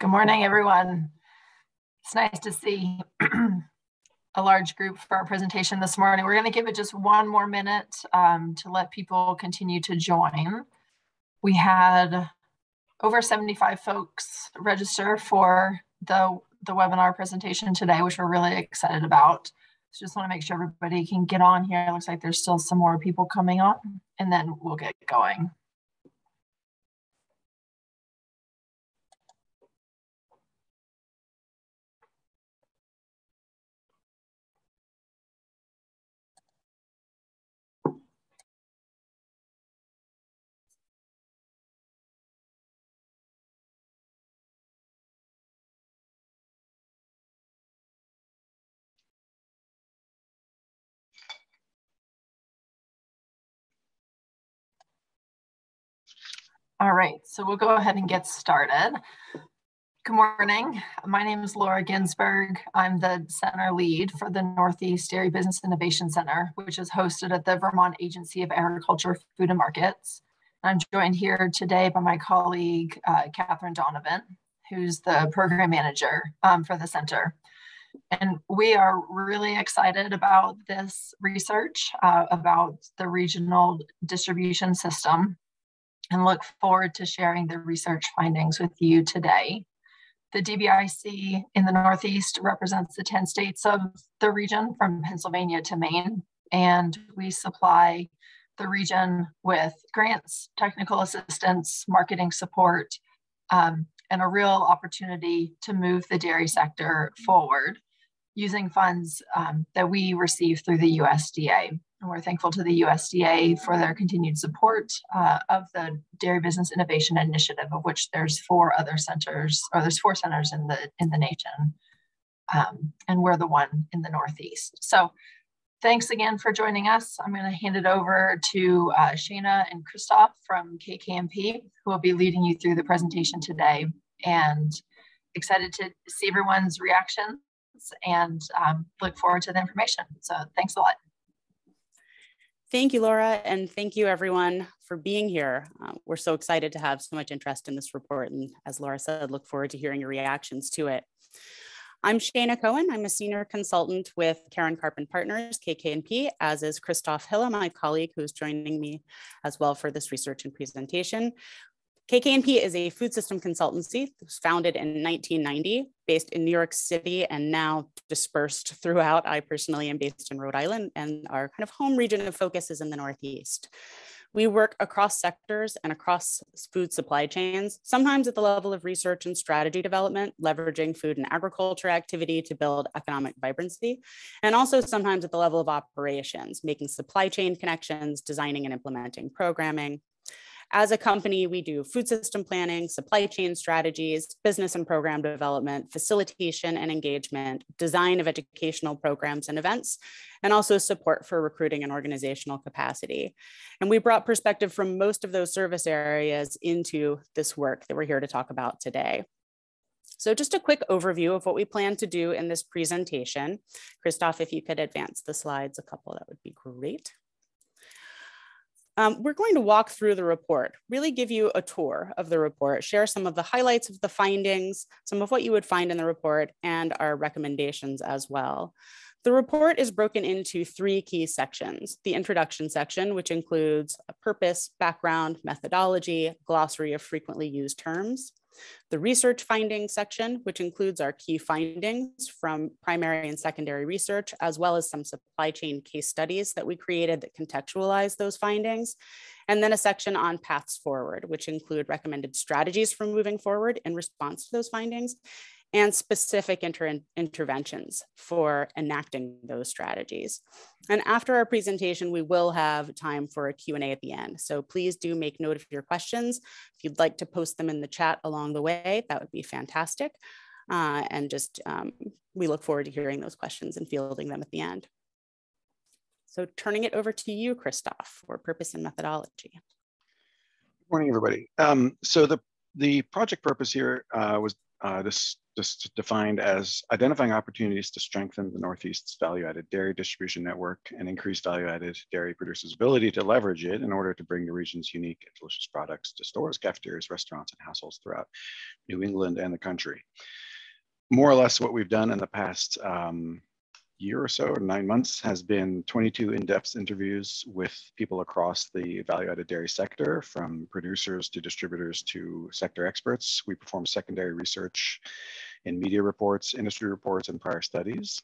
Good morning, everyone. It's nice to see a large group for our presentation this morning. We're going to give it just one more minute to let people continue to join. We had over 75 folks register for the webinar presentation today, which we're really excited about. So just want to make sure everybody can get on here. It looks like there's still some more people coming on, and then we'll get going. All right, so we'll go ahead and get started. Good morning. My name is Laura Ginsberg. I'm the center lead for the Northeast Dairy Business Innovation Center, which is hosted at the Vermont Agency of Agriculture, Food and Markets. I'm joined here today by my colleague, Catherine Donovan, who's the program manager for the center. And we are really excited about this research about the regional distribution system, and look forward to sharing the research findings with you today. The DBIC in the Northeast represents the 10 states of the region from Pennsylvania to Maine, and we supply the region with grants, technical assistance, marketing support, and a real opportunity to move the dairy sector forward using funds that we receive through the USDA. And we're thankful to the USDA for their continued support of the Dairy Business Innovation Initiative, of which there's four centers in the nation, and we're the one in the Northeast. So thanks again for joining us. I'm going to hand it over to Shana and Christoph from KK&P, who will be leading you through the presentation today, and excited to see everyone's reactions and look forward to the information. So thanks a lot. Thank you, Laura, and thank you everyone for being here. We're so excited to have so much interest in this report, and as Laura said, look forward to hearing your reactions to it. I'm Shana Cohen. I'm a senior consultant with Karen Karp & Partners, KK&P, as is Christoph Hille, my colleague, who's joining me as well for this research and presentation. KK&P is a food system consultancy that was founded in 1990, based in New York City and now dispersed throughout. I personally am based in Rhode Island, and our kind of home region of focus is in the Northeast. We work across sectors and across food supply chains, sometimes at the level of research and strategy development, leveraging food and agriculture activity to build economic vibrancy, and also sometimes at the level of operations, making supply chain connections, designing and implementing programming. As a company, we do food system planning, supply chain strategies, business and program development, facilitation and engagement, design of educational programs and events, and also support for recruiting and organizational capacity. And we brought perspective from most of those service areas into this work that we're here to talk about today. So just a quick overview of what we plan to do in this presentation. Christoph, if you could advance the slides a couple, that would be great. We're going to walk through the report, really give you a tour of the report, share some of the highlights of the findings, some of what you would find in the report, and our recommendations as well. The report is broken into three key sections: the introduction section, which includes a purpose, background, methodology, glossary of frequently used terms; the research findings section, which includes our key findings from primary and secondary research, as well as some supply chain case studies that we created that contextualize those findings; and then a section on paths forward, which include recommended strategies for moving forward in response to those findings, and specific interventions for enacting those strategies. And after our presentation, we will have time for a Q&A at the end. So please do make note of your questions. If you'd like to post them in the chat along the way, that would be fantastic. We look forward to hearing those questions and fielding them at the end. So turning it over to you, Christoph, for purpose and methodology. Good morning, everybody. So the project purpose here was to just defined as identifying opportunities to strengthen the Northeast's value-added dairy distribution network and increase value-added dairy producers' ability to leverage it in order to bring the region's unique and delicious products to stores, cafeterias, restaurants, and households throughout New England and the country. More or less what we've done in the past year or so, or 9 months, has been 22 in-depth interviews with people across the value-added dairy sector, from producers to distributors to sector experts. We performed secondary research in media reports, industry reports, and prior studies.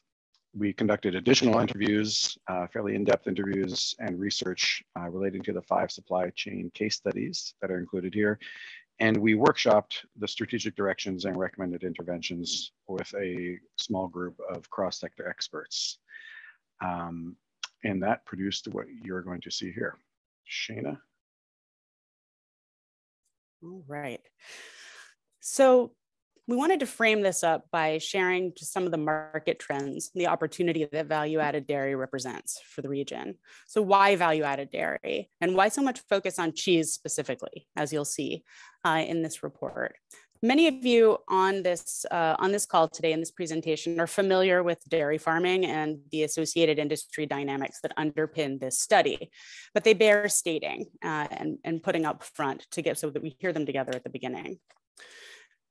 We conducted additional interviews, fairly in-depth interviews and research relating to the 5 supply chain case studies that are included here. And we workshopped the strategic directions and recommended interventions with a small group of cross-sector experts. And that produced what you're going to see here. Shana? All right. So we wanted to frame this up by sharing just some of the market trends, the opportunity that value-added dairy represents for the region. So why value-added dairy, and why so much focus on cheese specifically, as you'll see in this report. Many of you on this call today in this presentation are familiar with dairy farming and the associated industry dynamics that underpin this study, but they bear stating and putting up front so that we hear them together at the beginning.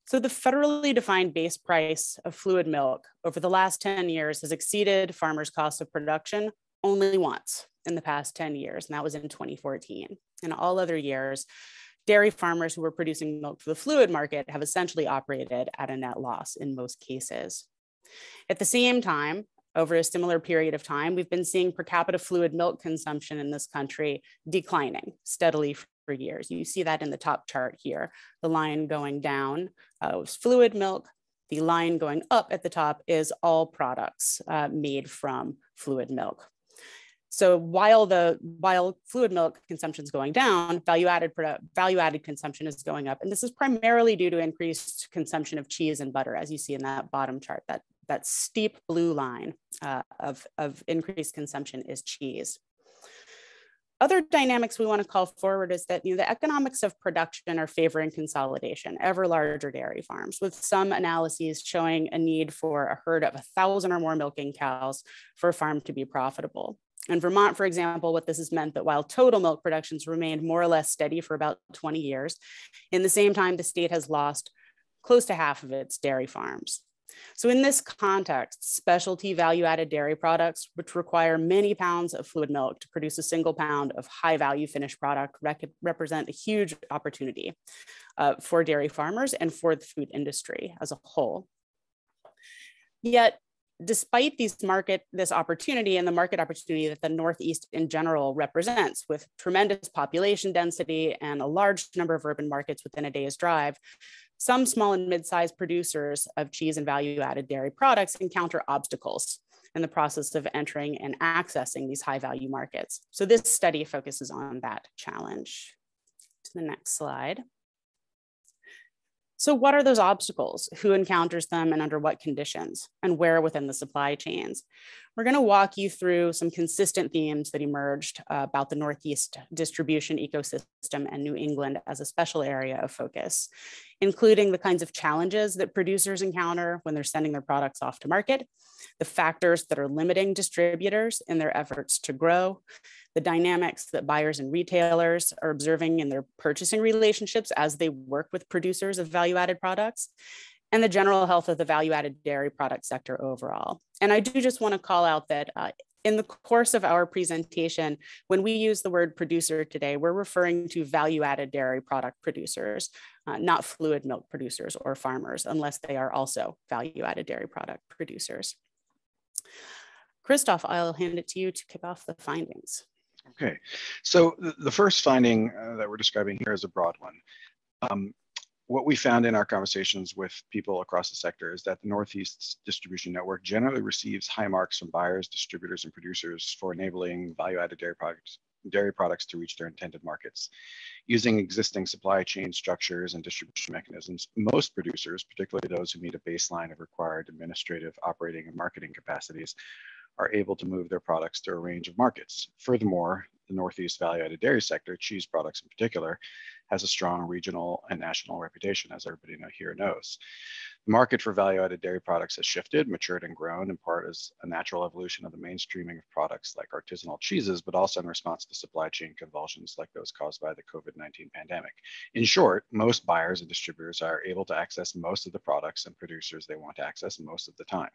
So the federally defined base price of fluid milk over the last 10 years has exceeded farmers' cost of production only once in the past 10 years, and that was in 2014. In all other years, dairy farmers who were producing milk for the fluid market have essentially operated at a net loss in most cases. At the same time, over a similar period of time, we've been seeing per capita fluid milk consumption in this country declining steadily for years. You see that in the top chart here. The line going down was fluid milk. The line going up at the top is all products made from fluid milk. So while fluid milk consumption is going down, value-added consumption is going up. And this is primarily due to increased consumption of cheese and butter, as you see in that bottom chart. That steep blue line of increased consumption is cheese. Other dynamics we want to call forward is that the economics of production are favoring consolidation, ever larger dairy farms, with some analyses showing a need for a herd of 1,000 or more milking cows for a farm to be profitable. In Vermont, for example, what this has meant that while total milk productions remained more or less steady for about 20 years, in the same time, the state has lost close to half of its dairy farms. So in this context, specialty value-added dairy products, which require many pounds of fluid milk to produce a single pound of high-value finished product, represent a huge opportunity for dairy farmers and for the food industry as a whole. Yet, despite this opportunity and the market opportunity that the Northeast in general represents, with tremendous population density and a large number of urban markets within a day's drive, some small and mid-sized producers of cheese and value-added dairy products encounter obstacles in the process of entering and accessing these high-value markets. So this study focuses on that challenge. To the next slide. So what are those obstacles? Who encounters them and under what conditions? And where within the supply chains? We're going to walk you through some consistent themes that emerged about the Northeast distribution ecosystem and New England as a special area of focus, including the kinds of challenges that producers encounter when they're sending their products off to market, the factors that are limiting distributors in their efforts to grow, the dynamics that buyers and retailers are observing in their purchasing relationships as they work with producers of value-added products, and the general health of the value-added dairy product sector overall. And I do just want to call out that in the course of our presentation, when we use the word producer today, we're referring to value-added dairy product producers, not fluid milk producers or farmers, unless they are also value-added dairy product producers. Christoph, I'll hand it to you to kick off the findings. Okay, so the first finding that we're describing here is a broad one. What we found in our conversations with people across the sector is that the Northeast's distribution network generally receives high marks from buyers, distributors, and producers for enabling value-added dairy products to reach their intended markets. Using existing supply chain structures and distribution mechanisms, most producers, particularly those who meet a baseline of required administrative, operating, and marketing capacities, are able to move their products to a range of markets. Furthermore, the Northeast value-added dairy sector, cheese products in particular, has a strong regional and national reputation, as everybody here knows. The market for value-added dairy products has shifted, matured, and grown in part as a natural evolution of the mainstreaming of products like artisanal cheeses, but also in response to supply chain convulsions like those caused by the COVID-19 pandemic. In short, most buyers and distributors are able to access most of the products and producers they want to access most of the time.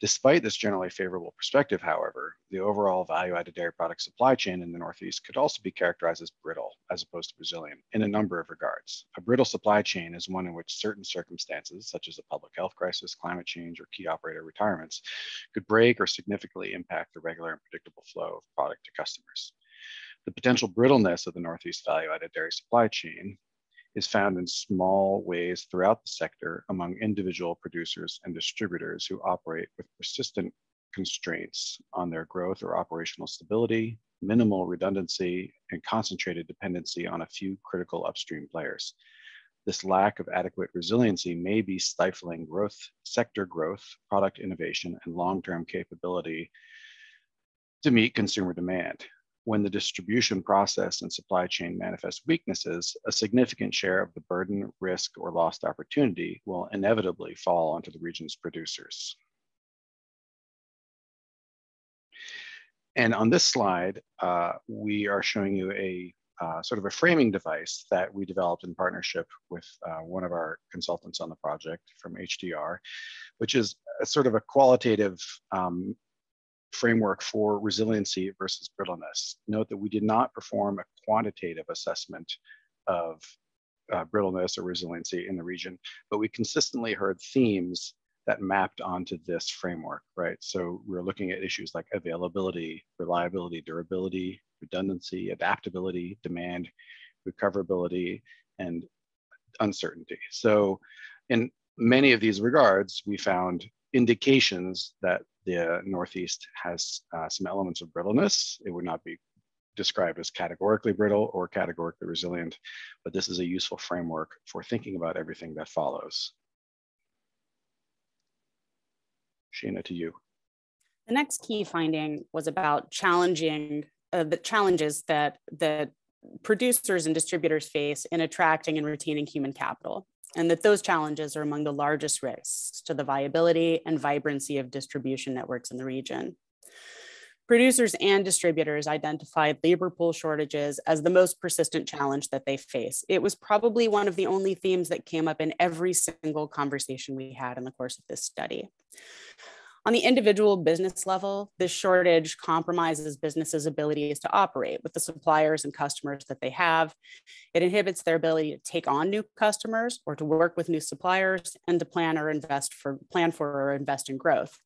Despite this generally favorable perspective, however, the overall value-added dairy product supply chain in the Northeast could also be characterized as brittle as opposed to resilient in a number of regards. A brittle supply chain is one in which certain circumstances, such as a public health crisis, climate change, or key operator retirements, could break or significantly impact the regular and predictable flow of product to customers. The potential brittleness of the Northeast value-added dairy supply chain is found in small ways throughout the sector among individual producers and distributors who operate with persistent constraints on their growth or operational stability, minimal redundancy, and concentrated dependency on a few critical upstream players. This lack of adequate resiliency may be stifling growth, sector growth, product innovation, and long-term capability to meet consumer demand. When the distribution process and supply chain manifest weaknesses, a significant share of the burden, risk, or lost opportunity will inevitably fall onto the region's producers. And on this slide, we are showing you a sort of a framing device that we developed in partnership with one of our consultants on the project from HDR, which is a sort of a qualitative framework for resiliency versus brittleness. Note that we did not perform a quantitative assessment of brittleness or resiliency in the region, but we consistently heard themes that mapped onto this framework, right? So we're looking at issues like availability, reliability, durability, redundancy, adaptability, demand, recoverability, and uncertainty. So in many of these regards, we found indications that the Northeast has some elements of brittleness. It would not be described as categorically brittle or categorically resilient, but this is a useful framework for thinking about everything that follows. Sheena, to you. The next key finding was about challenging the challenges that producers and distributors face in attracting and retaining human capital, and that those challenges are among the largest risks to the viability and vibrancy of distribution networks in the region. Producers and distributors identified labor pool shortages as the most persistent challenge that they face. It was probably one of the only themes that came up in every single conversation we had in the course of this study. On the individual business level, this shortage compromises businesses' abilities to operate with the suppliers and customers that they have. It inhibits their ability to take on new customers or to work with new suppliers and to plan for or invest in growth.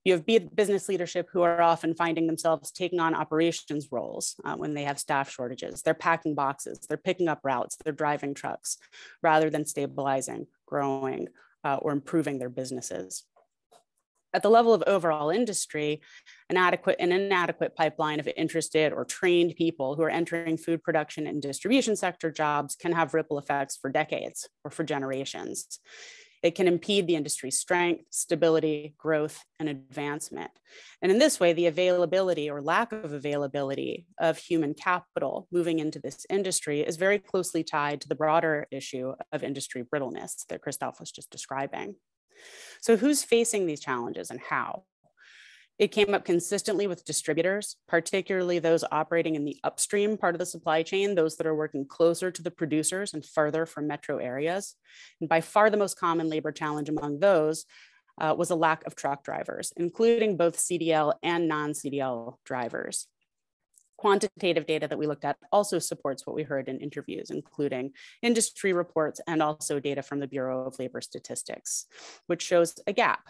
You have business leadership who are often finding themselves taking on operations roles when they have staff shortages. They're packing boxes, they're picking up routes, they're driving trucks, rather than stabilizing, growing, or improving their businesses. At the level of overall industry, an inadequate pipeline of interested or trained people who are entering food production and distribution sector jobs can have ripple effects for decades or for generations. It can impede the industry's strength, stability, growth, and advancement. And in this way, the availability or lack of availability of human capital moving into this industry is very closely tied to the broader issue of industry brittleness that Christoph was just describing. So who's facing these challenges and how? It came up consistently with distributors, particularly those operating in the upstream part of the supply chain, those that are working closer to the producers and further from metro areas. And by far the most common labor challenge among those was a lack of truck drivers, including both CDL and non-CDL drivers. Quantitative data that we looked at also supports what we heard in interviews, including industry reports and also data from the Bureau of Labor Statistics, which shows a gap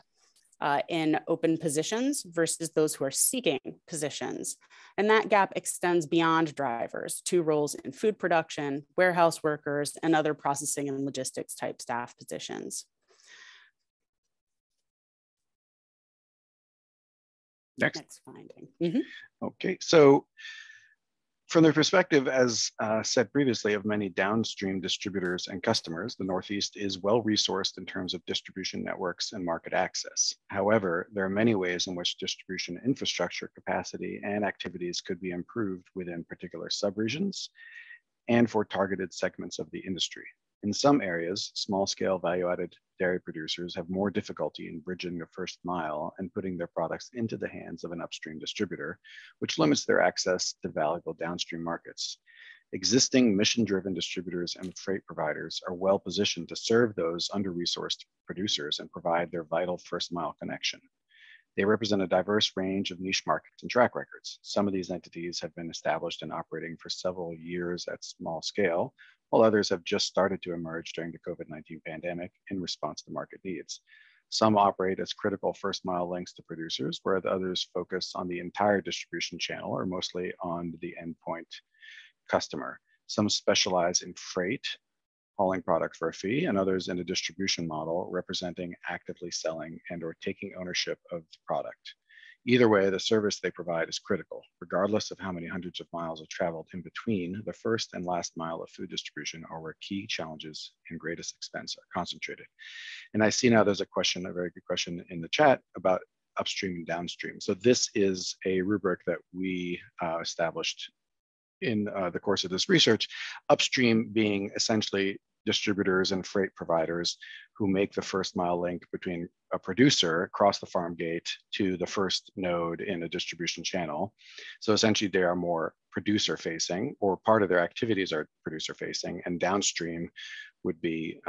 in open positions versus those who are seeking positions. And that gap extends beyond drivers to roles in food production, warehouse workers, and other processing and logistics type staff positions. Next finding. Mm-hmm. Okay, so From the perspective, as said previously, of many downstream distributors and customers, the Northeast is well resourced in terms of distribution networks and market access. However, there are many ways in which distribution infrastructure capacity and activities could be improved within particular subregions and for targeted segments of the industry. In some areas, small-scale value-added dairy producers have more difficulty in bridging the first mile and putting their products into the hands of an upstream distributor, which limits their access to valuable downstream markets. Existing mission-driven distributors and freight providers are well positioned to serve those under-resourced producers and provide their vital first-mile connection. They represent a diverse range of niche markets and track records. Some of these entities have been established and operating for several years at small scale, while others have just started to emerge during the COVID-19 pandemic in response to market needs. Some operate as critical first mile links to producers, where the others focus on the entire distribution channel or mostly on the endpoint customer. Some specialize in freight, hauling product for a fee, and others in a distribution model representing actively selling and or taking ownership of the product. Either way, the service they provide is critical, regardless of how many hundreds of miles are traveled in between the first and last mile of food distribution, or where key challenges and greatest expense are concentrated. And I see now there's a question, a very good question in the chat about upstream and downstream. So this is a rubric that we established in the course of this research, upstream being essentially distributors and freight providers who make the first mile link between a producer across the farm gate to the first node in a distribution channel. So essentially they are more producer facing, or part of their activities are producer facing, and downstream would be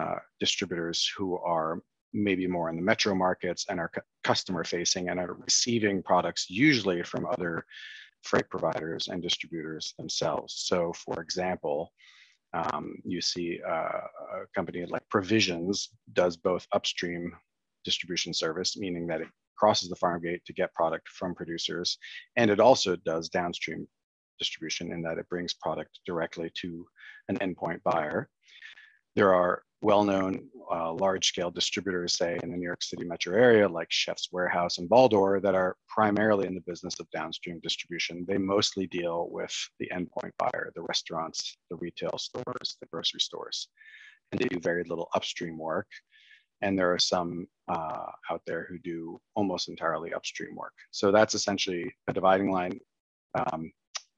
distributors who are maybe more in the metro markets and are customer facing and are receiving products usually from other freight providers and distributors themselves. So for example, you see a company like Provisions does both upstream distribution service, meaning that it crosses the farm gate to get product from producers, and it also does downstream distribution in that it brings product directly to an endpoint buyer. There are well-known large-scale distributors, say in the New York City metro area, like Chef's Warehouse and Baldor, that are primarily in the business of downstream distribution. They mostly deal with the endpoint buyer, the restaurants, the retail stores, the grocery stores, and they do very little upstream work. And there are some out there who do almost entirely upstream work. So that's essentially a dividing line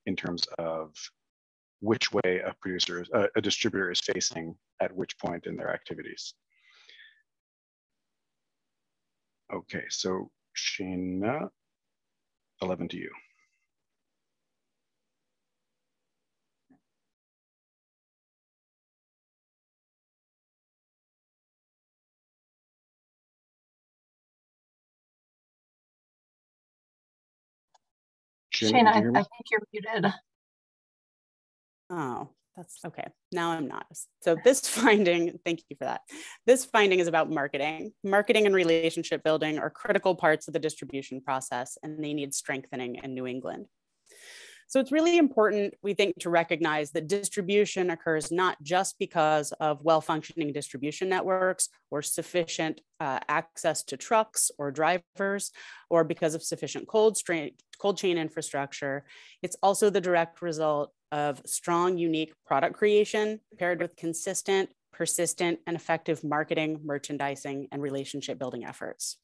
in terms of which way a distributor is facing at which point in their activities. Okay, so Sheena, 11 to you. Sheena, I think you're muted. Oh, that's okay. Now I'm not. So this finding, thank you for that. This finding is about marketing. Marketing and relationship building are critical parts of the distribution process, and they need strengthening in New England. So it's really important, we think, to recognize that distribution occurs not just because of well-functioning distribution networks or sufficient access to trucks or drivers, or because of sufficient cold chain infrastructure. It's also the direct result of strong, unique product creation paired with consistent, persistent, and effective marketing, merchandising, and relationship building efforts.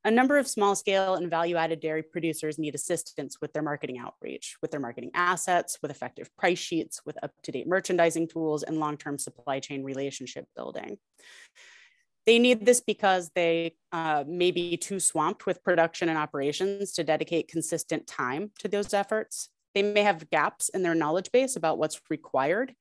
A number of small scale and value-added dairy producers need assistance with their marketing outreach, with their marketing assets, with effective price sheets, with up-to-date merchandising tools, and long-term supply chain relationship building. They need this because they may be too swamped with production and operations to dedicate consistent time to those efforts. They may have gaps in their knowledge base about what's required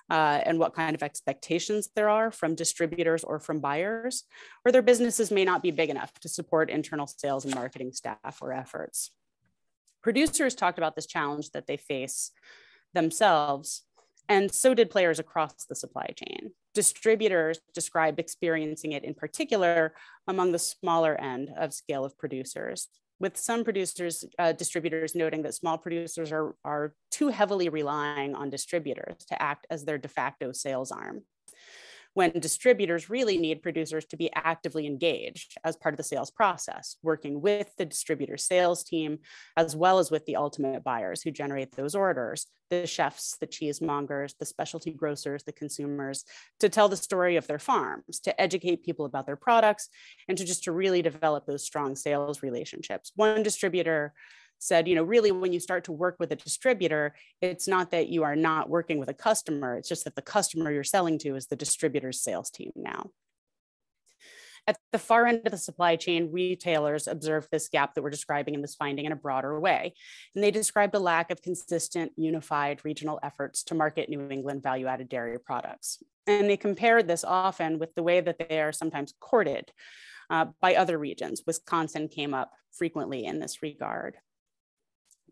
and what kind of expectations there are from distributors or from buyers, or their businesses may not be big enough to support internal sales and marketing staff or efforts. Producers talked about this challenge that they face themselves, and so did players across the supply chain. Distributors described experiencing it in particular among the smaller end of scale of producers, with some distributors noting that small producers are too heavily relying on distributors to act as their de facto sales arm. when distributors really need producers to be actively engaged as part of the sales process, working with the distributor sales team, as well as with the ultimate buyers who generate those orders, the chefs, the cheesemongers, the specialty grocers, the consumers, to tell the story of their farms, to educate people about their products, and to really develop those strong sales relationships. One distributor said, really, when you start to work with a distributor, it's not that you are not working with a customer, it's just that the customer you're selling to is the distributor's sales team now. At the far end of the supply chain, retailers observed this gap that we're describing in this finding in a broader way. And they described a lack of consistent, unified regional efforts to market New England value-added dairy products. And they compared this often with the way that they are sometimes courted by other regions. Wisconsin came up frequently in this regard.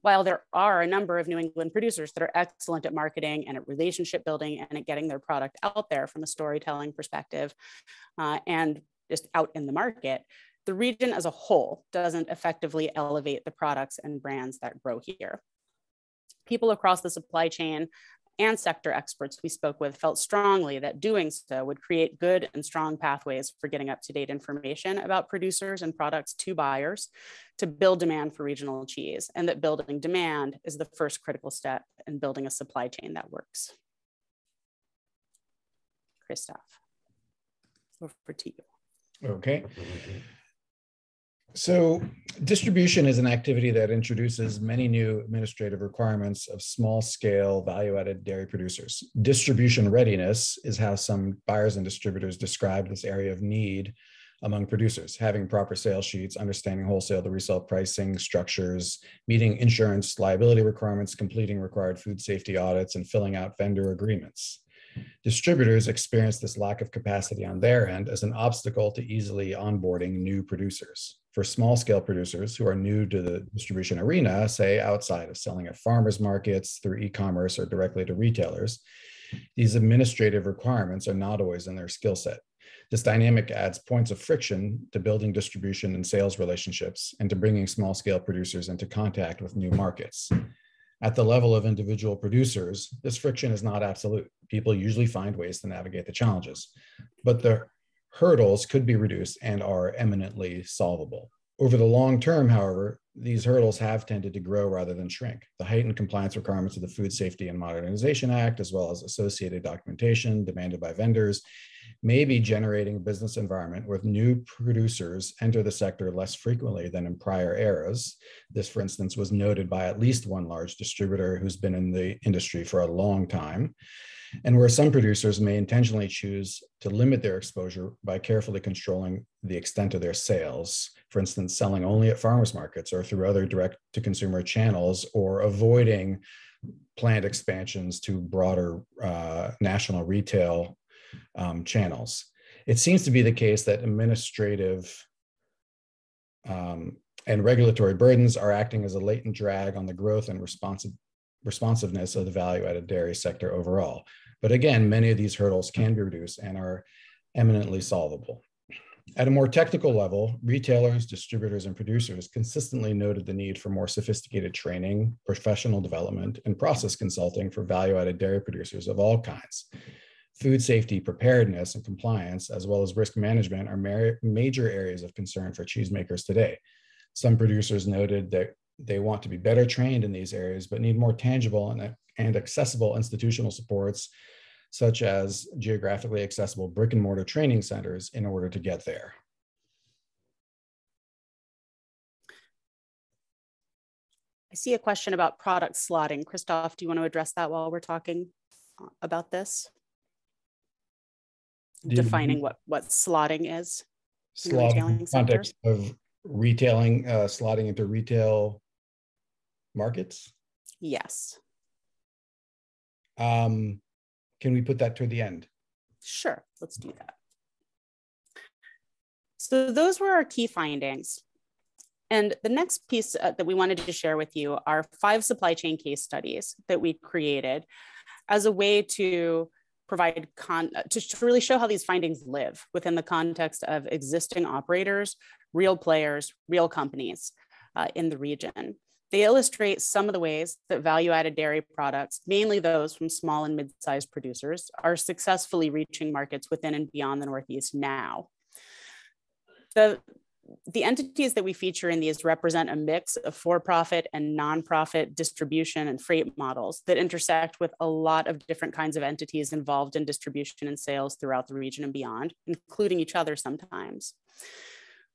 While there are a number of New England producers that are excellent at marketing and at relationship building and at getting their product out there from a storytelling perspective and just out in the market, the region as a whole doesn't effectively elevate the products and brands that grow here. People across the supply chain and sector experts we spoke with felt strongly that doing so would create good and strong pathways for getting up-to-date information about producers and products to buyers to build demand for regional cheese, and that building demand is the first critical step in building a supply chain that works. Christoph, over to you. Okay. So distribution is an activity that introduces many new administrative requirements of small-scale value-added dairy producers. Distribution readiness is how some buyers and distributors describe this area of need among producers: having proper sales sheets, understanding wholesale to resale pricing structures, meeting insurance liability requirements, completing required food safety audits, and filling out vendor agreements. Distributors experience this lack of capacity on their end as an obstacle to easily onboarding new producers. For small-scale producers who are new to the distribution arena, say outside of selling at farmers markets, through e-commerce, or directly to retailers, these administrative requirements are not always in their skill set. This dynamic adds points of friction to building distribution and sales relationships and to bringing small-scale producers into contact with new markets. At the level of individual producers, this friction is not absolute. People usually find ways to navigate the challenges, but the hurdles could be reduced and are eminently solvable. Over the long term, however, these hurdles have tended to grow rather than shrink. The heightened compliance requirements of the Food Safety and Modernization Act, as well as associated documentation demanded by vendors, may be generating a business environment where new producers enter the sector less frequently than in prior eras. This, for instance, was noted by at least one large distributor who's been in the industry for a long time, and where some producers may intentionally choose to limit their exposure by carefully controlling the extent of their sales, for instance, selling only at farmers markets or through other direct-to-consumer channels, or avoiding planned expansions to broader national retail channels. It seems to be the case that administrative and regulatory burdens are acting as a latent drag on the growth and responsiveness of the value-added dairy sector overall. But again, many of these hurdles can be reduced and are eminently solvable. At a more technical level, retailers, distributors, and producers consistently noted the need for more sophisticated training, professional development, and process consulting for value-added dairy producers of all kinds. Food safety, preparedness, and compliance, as well as risk management, are major areas of concern for cheesemakers today. Some producers noted that they want to be better trained in these areas, but need more tangible and accessible institutional supports, such as geographically accessible brick and mortar training centers, in order to get there. I see a question about product slotting. Christoph, do you want to address that while we're talking about this? Defining what slotting is. Slotting in the context of retailing, slotting into retail markets? Yes. Can we put that toward the end? Sure, let's do that. So those were our key findings. And the next piece that we wanted to share with you are 5 supply chain case studies that we created as a way to provide to really show how these findings live within the context of existing operators, real players, real companies in the region. They illustrate some of the ways that value-added dairy products, mainly those from small and mid-sized producers, are successfully reaching markets within and beyond the Northeast now. The entities that we feature in these represent a mix of for-profit and nonprofit distribution and freight models that intersect with a lot of different kinds of entities involved in distribution and sales throughout the region and beyond, including each other sometimes.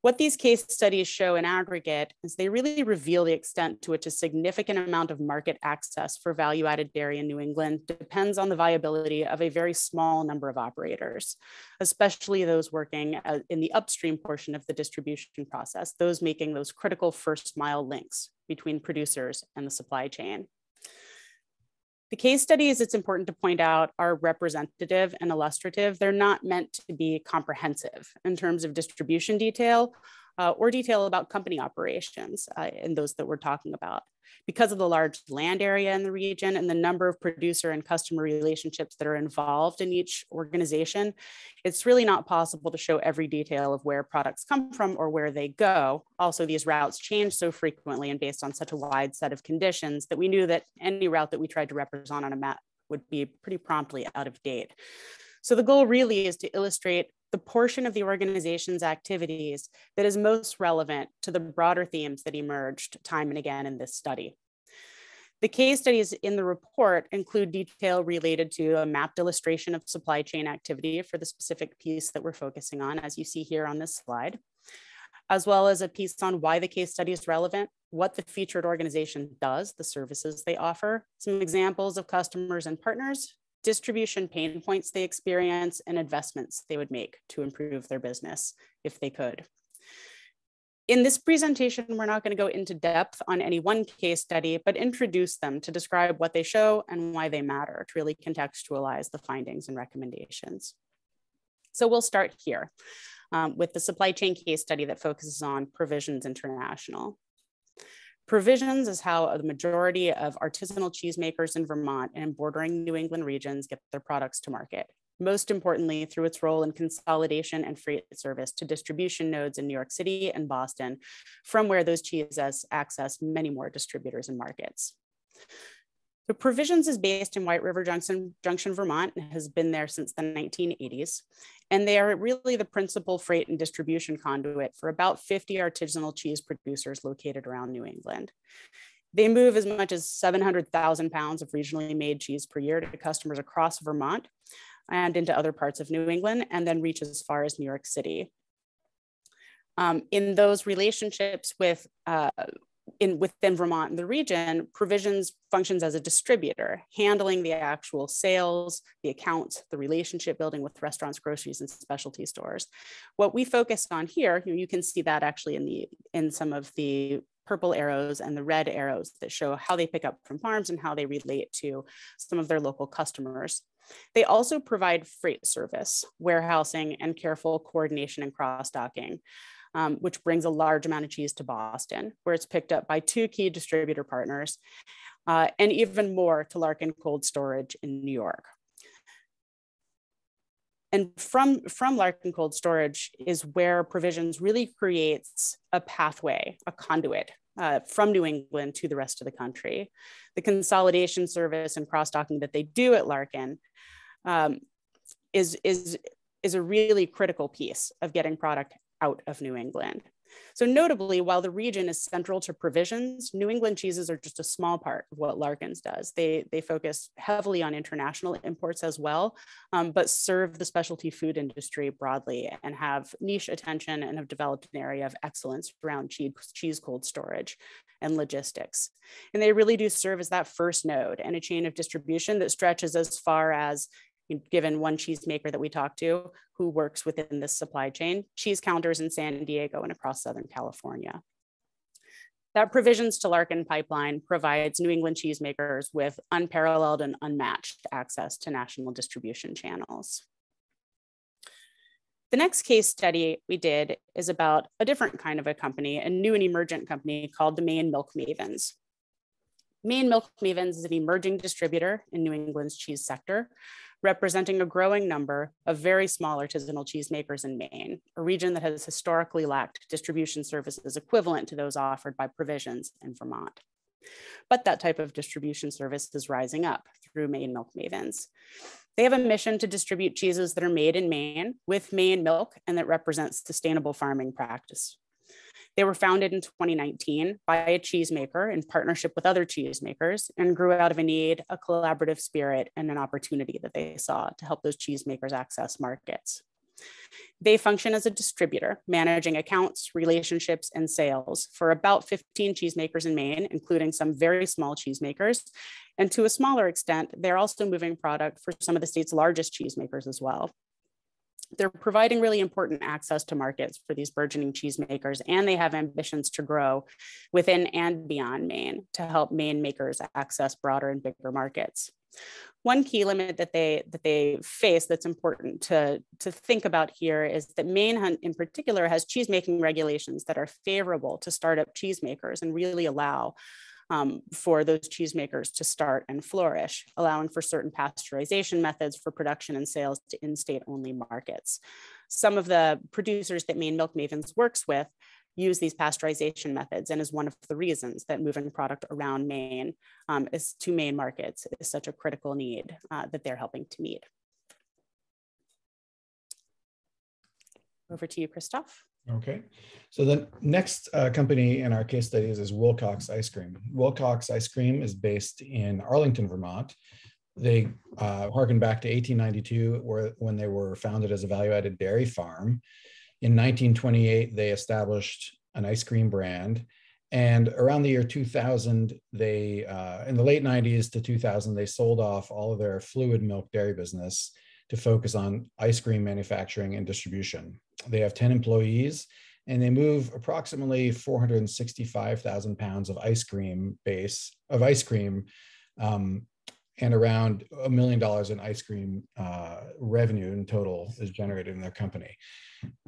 What these case studies show in aggregate is they really reveal the extent to which a significant amount of market access for value-added dairy in New England depends on the viability of a very small number of operators, especially those working in the upstream portion of the distribution process, those making those critical first mile links between producers and the supply chain. The case studies, it's important to point out, are representative and illustrative. They're not meant to be comprehensive in terms of distribution detail or detail about company operations in those that we're talking about. Because of the large land area in the region and the number of producer and customer relationships that are involved in each organization, it's really not possible to show every detail of where products come from or where they go. Also, these routes change so frequently and based on such a wide set of conditions that we knew that any route that we tried to represent on a map would be pretty promptly out of date. So the goal really is to illustrate the portion of the organization's activities that is most relevant to the broader themes that emerged time and again in this study. The case studies in the report include detail related to a mapped illustration of supply chain activity for the specific piece that we're focusing on, as you see here on this slide, as well as a piece on why the case study is relevant, what the featured organization does, the services they offer, some examples of customers and partners, distribution pain points they experience, and investments they would make to improve their business if they could. In this presentation, we're not going to go into depth on any one case study, but introduce them to describe what they show and why they matter, to really contextualize the findings and recommendations. So we'll start here with the supply chain case study that focuses on Provisions International. Provisions is how the majority of artisanal cheesemakers in Vermont and bordering New England regions get their products to market. Most importantly, through its role in consolidation and freight service to distribution nodes in New York City and Boston, from where those cheeses access many more distributors and markets. The Provisions is based in White River Junction, Vermont, and has been there since the 1980s. And they are really the principal freight and distribution conduit for about 50 artisanal cheese producers located around New England. They move as much as 700,000 pounds of regionally made cheese per year to customers across Vermont and into other parts of New England, and then reach as far as New York City. In those relationships with within Vermont and the region, Provisions functions as a distributor, handling the actual sales, the accounts, the relationship building with restaurants, groceries, and specialty stores. What we focus on here, you can see that actually in some of the purple arrows and the red arrows that show how they pick up from farms and how they relate to some of their local customers. They also provide freight service, warehousing, and careful coordination and cross-docking, which brings a large amount of cheese to Boston, where it's picked up by 2 key distributor partners, and even more to Larkin Cold Storage in New York. And from Larkin Cold Storage is where Provisions really creates a pathway, a conduit from New England to the rest of the country. The consolidation service and cross-docking that they do at Larkin is a really critical piece of getting product out of New England. So notably, while the region is central to Provisions, New England cheeses are just a small part of what Larkin's does. They focus heavily on international imports as well, but serve the specialty food industry broadly and have niche attention and have developed an area of excellence around cheese cold storage and logistics. And they really do serve as that first node and a chain of distribution that stretches as far as, given one cheesemaker that we talked to who works within this supply chain, cheese counters in San Diego and across Southern California. That Provisions to Larkin pipeline provides New England cheesemakers with unparalleled and unmatched access to national distribution channels. The next case study we did is about a different kind of a company, a new and emergent company called the Maine Milk Mavens. Maine Milk Mavens is an emerging distributor in New England's cheese sector, representing a growing number of very small artisanal cheesemakers in Maine, a region that has historically lacked distribution services equivalent to those offered by Provisions in Vermont. But that type of distribution service is rising up through Maine Milk Mavens. They have a mission to distribute cheeses that are made in Maine with Maine milk and that represent sustainable farming practice. They were founded in 2019 by a cheesemaker in partnership with other cheesemakers and grew out of a need, a collaborative spirit, and an opportunity that they saw to help those cheesemakers access markets. They function as a distributor, managing accounts, relationships, and sales for about 15 cheesemakers in Maine, including some very small cheesemakers. And to a smaller extent, they're also moving product for some of the state's largest cheesemakers as well. They're providing really important access to markets for these burgeoning cheesemakers, and they have ambitions to grow within and beyond Maine to help Maine makers access broader and bigger markets. One key limit that they face that's important to think about here is that Maine in particular has cheesemaking regulations that are favorable to startup cheesemakers and really allow for those cheesemakers to start and flourish, allowing for certain pasteurization methods for production and sales to in-state only markets. Some of the producers that Maine Milk Mavens works with use these pasteurization methods, and is one of the reasons that moving product around Maine to Maine markets is such a critical need that they're helping to meet. Over to you, Christoph. Okay, so the next company in our case studies is Wilcox Ice Cream. Wilcox Ice Cream is based in Arlington, Vermont. They harken back to 1892, when they were founded as a value-added dairy farm. In 1928, they established an ice cream brand. And around the year 2000, they, in the late 90s to 2000, they sold off all of their fluid milk dairy business to focus on ice cream manufacturing and distribution. They have 10 employees, and they move approximately 465,000 pounds of ice cream and around $1 million in ice cream revenue in total is generated in their company.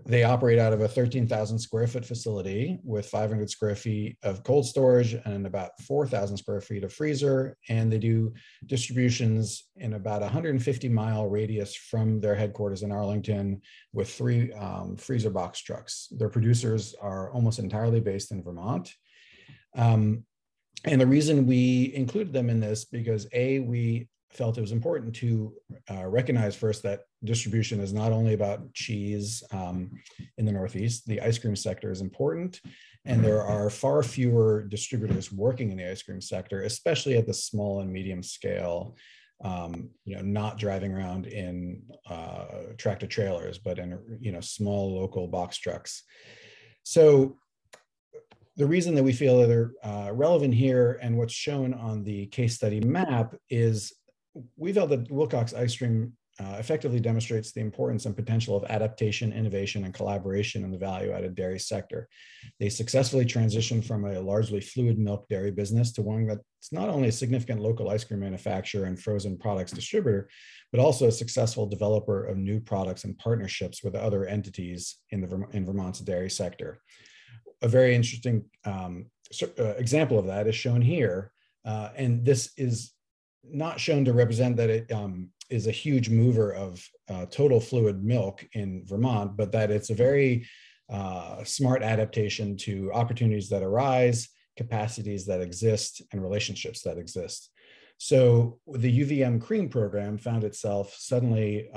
They operate out of a 13,000 square foot facility with 500 square feet of cold storage and about 4,000 square feet of freezer. And they do distributions in about 150-mile radius from their headquarters in Arlington with 3 freezer box trucks. Their producers are almost entirely based in Vermont. And the reason we included them in this, because we felt it was important to recognize first that distribution is not only about cheese in the Northeast. The ice cream sector is important, and there are far fewer distributors working in the ice cream sector, especially at the small and medium scale, not driving around in tractor trailers, but in small local box trucks. So the reason that we feel that they're relevant here and what's shown on the case study map is we felt that Wilcox Ice Cream effectively demonstrates the importance and potential of adaptation, innovation, and collaboration in the value-added dairy sector. They successfully transitioned from a largely fluid milk dairy business to one that's not only a significant local ice cream manufacturer and frozen products distributor, but also a successful developer of new products and partnerships with other entities in Vermont's dairy sector. A very interesting example of that is shown here. And this is not shown to represent that it is a huge mover of total fluid milk in Vermont, but that it's a very smart adaptation to opportunities that arise, capacities that exist, and relationships that exist. So the UVM cream program found itself suddenly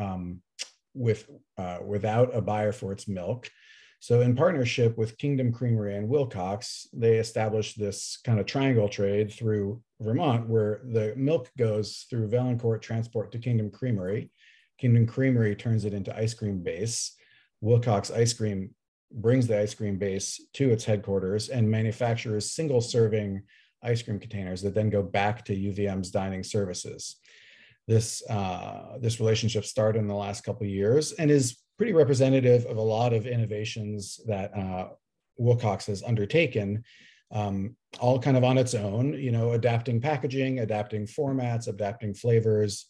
without a buyer for its milk. So in partnership with Kingdom Creamery and Wilcox, they established this kind of triangle trade through Vermont, where the milk goes through Valancourt Transport to Kingdom Creamery. Kingdom Creamery turns it into ice cream base. Wilcox Ice Cream brings the ice cream base to its headquarters and manufactures single-serving ice cream containers that then go back to UVM's dining services. This relationship started in the last couple of years and is pretty representative of a lot of innovations that Wilcox has undertaken, all kind of on its own, adapting packaging, adapting formats, adapting flavors,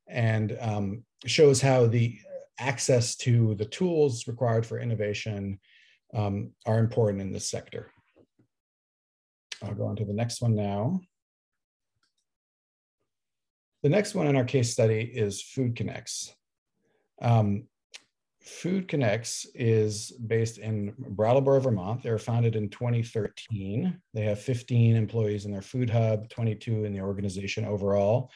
and shows how the access to the tools required for innovation are important in this sector. I'll go on to the next one now. The next one in our case study is Food Connects. Food Connects is based in Brattleboro, Vermont. They were founded in 2013. They have 15 employees in their food hub, 22 in the organization overall.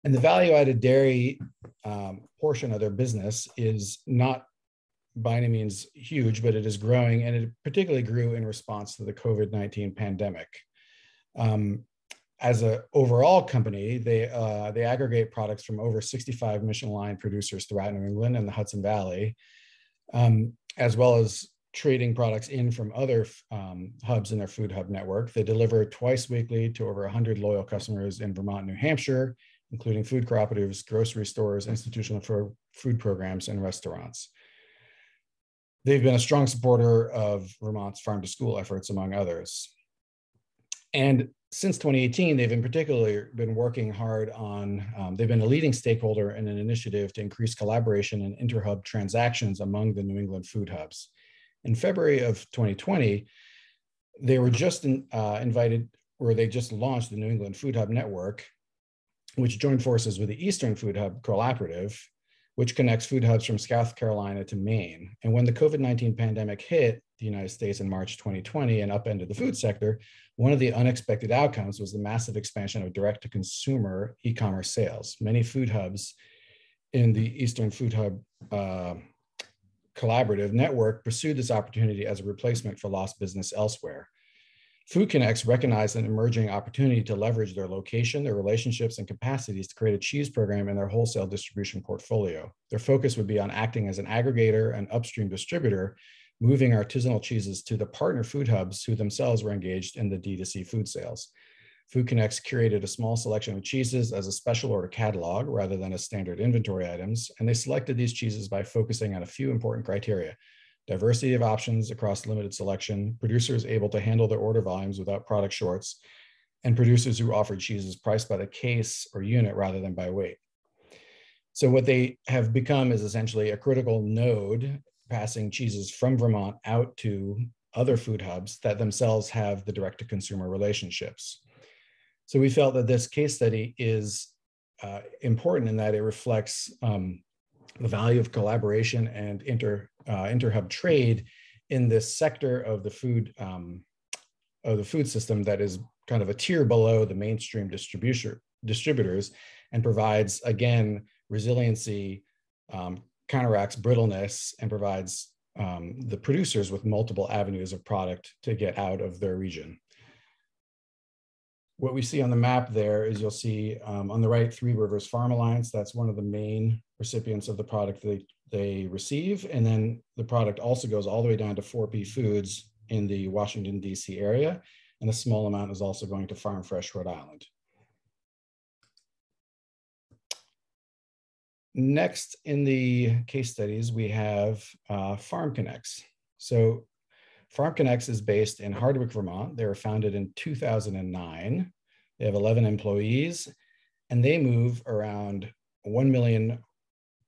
And the value-added dairy portion of their business is not by any means huge, but it is growing, and it particularly grew in response to the COVID-19 pandemic. As an overall company, they aggregate products from over 65 Michelin line producers throughout New England and the Hudson Valley, as well as trading products in from other hubs in their food hub network. They deliver twice weekly to over 100 loyal customers in Vermont and New Hampshire, including food cooperatives, grocery stores, institutional food programs, and restaurants. They've been a strong supporter of Vermont's farm to school efforts, among others. And since 2018, they've in particular been working hard on, they've been a leading stakeholder in an initiative to increase collaboration and inter-hub transactions among the New England food hubs. In February of 2020, they were just invited, or they just launched the New England Food Hub Network, which joined forces with the Eastern Food Hub Collaborative, which connects food hubs from South Carolina to Maine. And when the COVID-19 pandemic hit the United States in March 2020 and upended the food sector, one of the unexpected outcomes was the massive expansion of direct-to-consumer e-commerce sales. Many food hubs in the Eastern Food Hub Collaborative Network pursued this opportunity as a replacement for lost business elsewhere. Food Connects recognized an emerging opportunity to leverage their location, their relationships, and capacities to create a cheese program in their wholesale distribution portfolio. Their focus would be on acting as an aggregator and upstream distributor, moving artisanal cheeses to the partner food hubs who themselves were engaged in the D2C food sales. Food Connects curated a small selection of cheeses as a special order catalog rather than as standard inventory items, and they selected these cheeses by focusing on a few important criteria: diversity of options across limited selection, producers able to handle their order volumes without product shorts, and producers who offered cheeses priced by the case or unit rather than by weight. So what they have become is essentially a critical node passing cheeses from Vermont out to other food hubs that themselves have the direct-to-consumer relationships. So we felt that this case study is important in that it reflects the value of collaboration and inter-hub trade in this sector of the food system that is kind of a tier below the mainstream distributors, and provides, again, resiliency, counteracts brittleness, and provides the producers with multiple avenues of product to get out of their region. What we see on the map there is you'll see on the right, Three Rivers Farm Alliance. That's one of the main recipients of the product they receive. And then the product also goes all the way down to 4P Foods in the Washington, D.C. area. And a small amount is also going to Farm Fresh, Rhode Island. Next in the case studies, we have Farm Connects. So Farm Connects is based in Hardwick, Vermont. They were founded in 2009. They have 11 employees, and they move around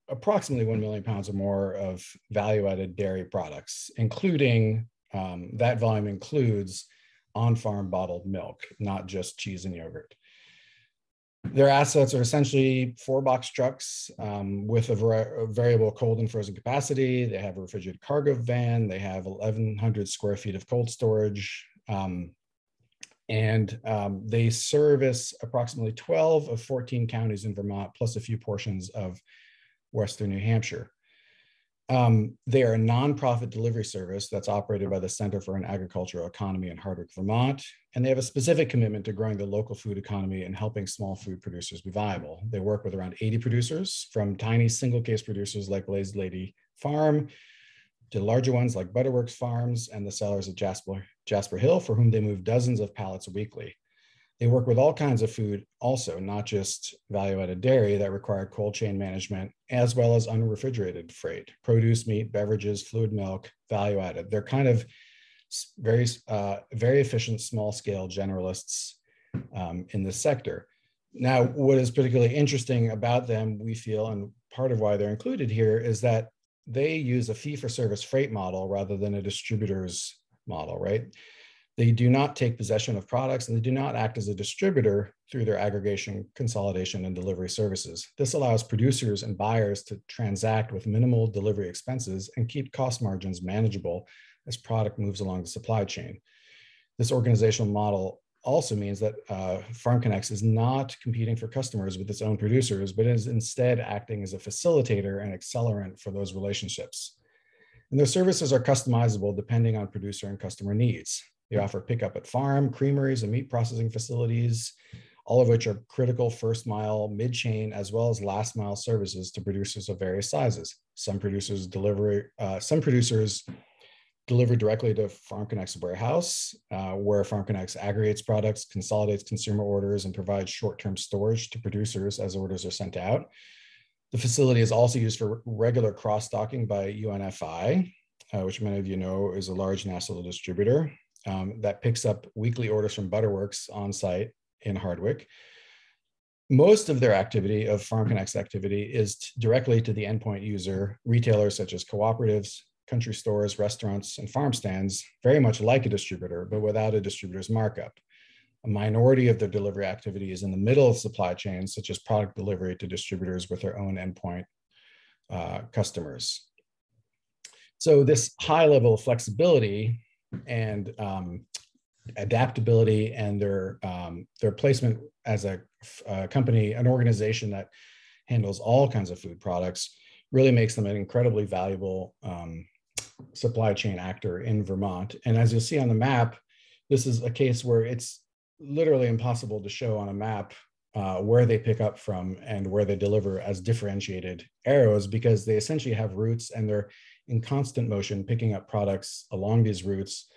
approximately 1 million pounds or more of value-added dairy products, including, that volume includes on-farm bottled milk, not just cheese and yogurt. Their assets are essentially 4-box trucks with a variable cold and frozen capacity. They have a refrigerated cargo van. They have 1,100 square feet of cold storage. And they service approximately 12 of 14 counties in Vermont, plus a few portions of Western New Hampshire. They are a nonprofit delivery service that's operated by the Center for an Agricultural Economy in Hardwick, Vermont, and they have a specific commitment to growing the local food economy and helping small food producers be viable. They work with around 80 producers, from tiny single case producers like Lazy Lady Farm to larger ones like Butterworks Farms and the sellers at Jasper Hill, for whom they move dozens of pallets weekly. They work with all kinds of food also, not just value-added dairy that require cold chain management, as well as unrefrigerated freight, produce, meat, beverages, fluid milk, value-added. They're kind of very efficient, small-scale generalists in this sector. Now, what is particularly interesting about them, we feel, and part of why they're included here, is that they use a fee-for-service freight model rather than a distributor's model, right? They do not take possession of products, and they do not act as a distributor through their aggregation, consolidation, and delivery services. This allows producers and buyers to transact with minimal delivery expenses and keep cost margins manageable as product moves along the supply chain. This organizational model also means that FarmConnex is not competing for customers with its own producers, but is instead acting as a facilitator and accelerant for those relationships. And their services are customizable depending on producer and customer needs. They offer pickup at farm, creameries, and meat processing facilities, all of which are critical first mile, mid-chain, as well as last mile services to producers of various sizes. Some producers deliver directly to FarmConnex warehouse, where FarmConnex aggregates products, consolidates consumer orders, and provides short-term storage to producers as orders are sent out. The facility is also used for regular cross-docking by UNFI, which many of you know is a large national distributor that picks up weekly orders from Butterworks on site in Hardwick. Most of their activity, of FarmConnex activity, is directly to the endpoint user, retailers such as cooperatives, country stores, restaurants, and farm stands, very much like a distributor, but without a distributor's markup. A minority of their delivery activity is in the middle of supply chains, such as product delivery to distributors with their own endpoint customers. So this high level of flexibility and adaptability and their placement as a company, an organization that handles all kinds of food products, really makes them an incredibly valuable supply chain actor in Vermont. And as you'll see on the map, this is a case where it's literally impossible to show on a map where they pick up from and where they deliver as differentiated arrows, because they essentially have routes and they're in constant motion picking up products along these routes,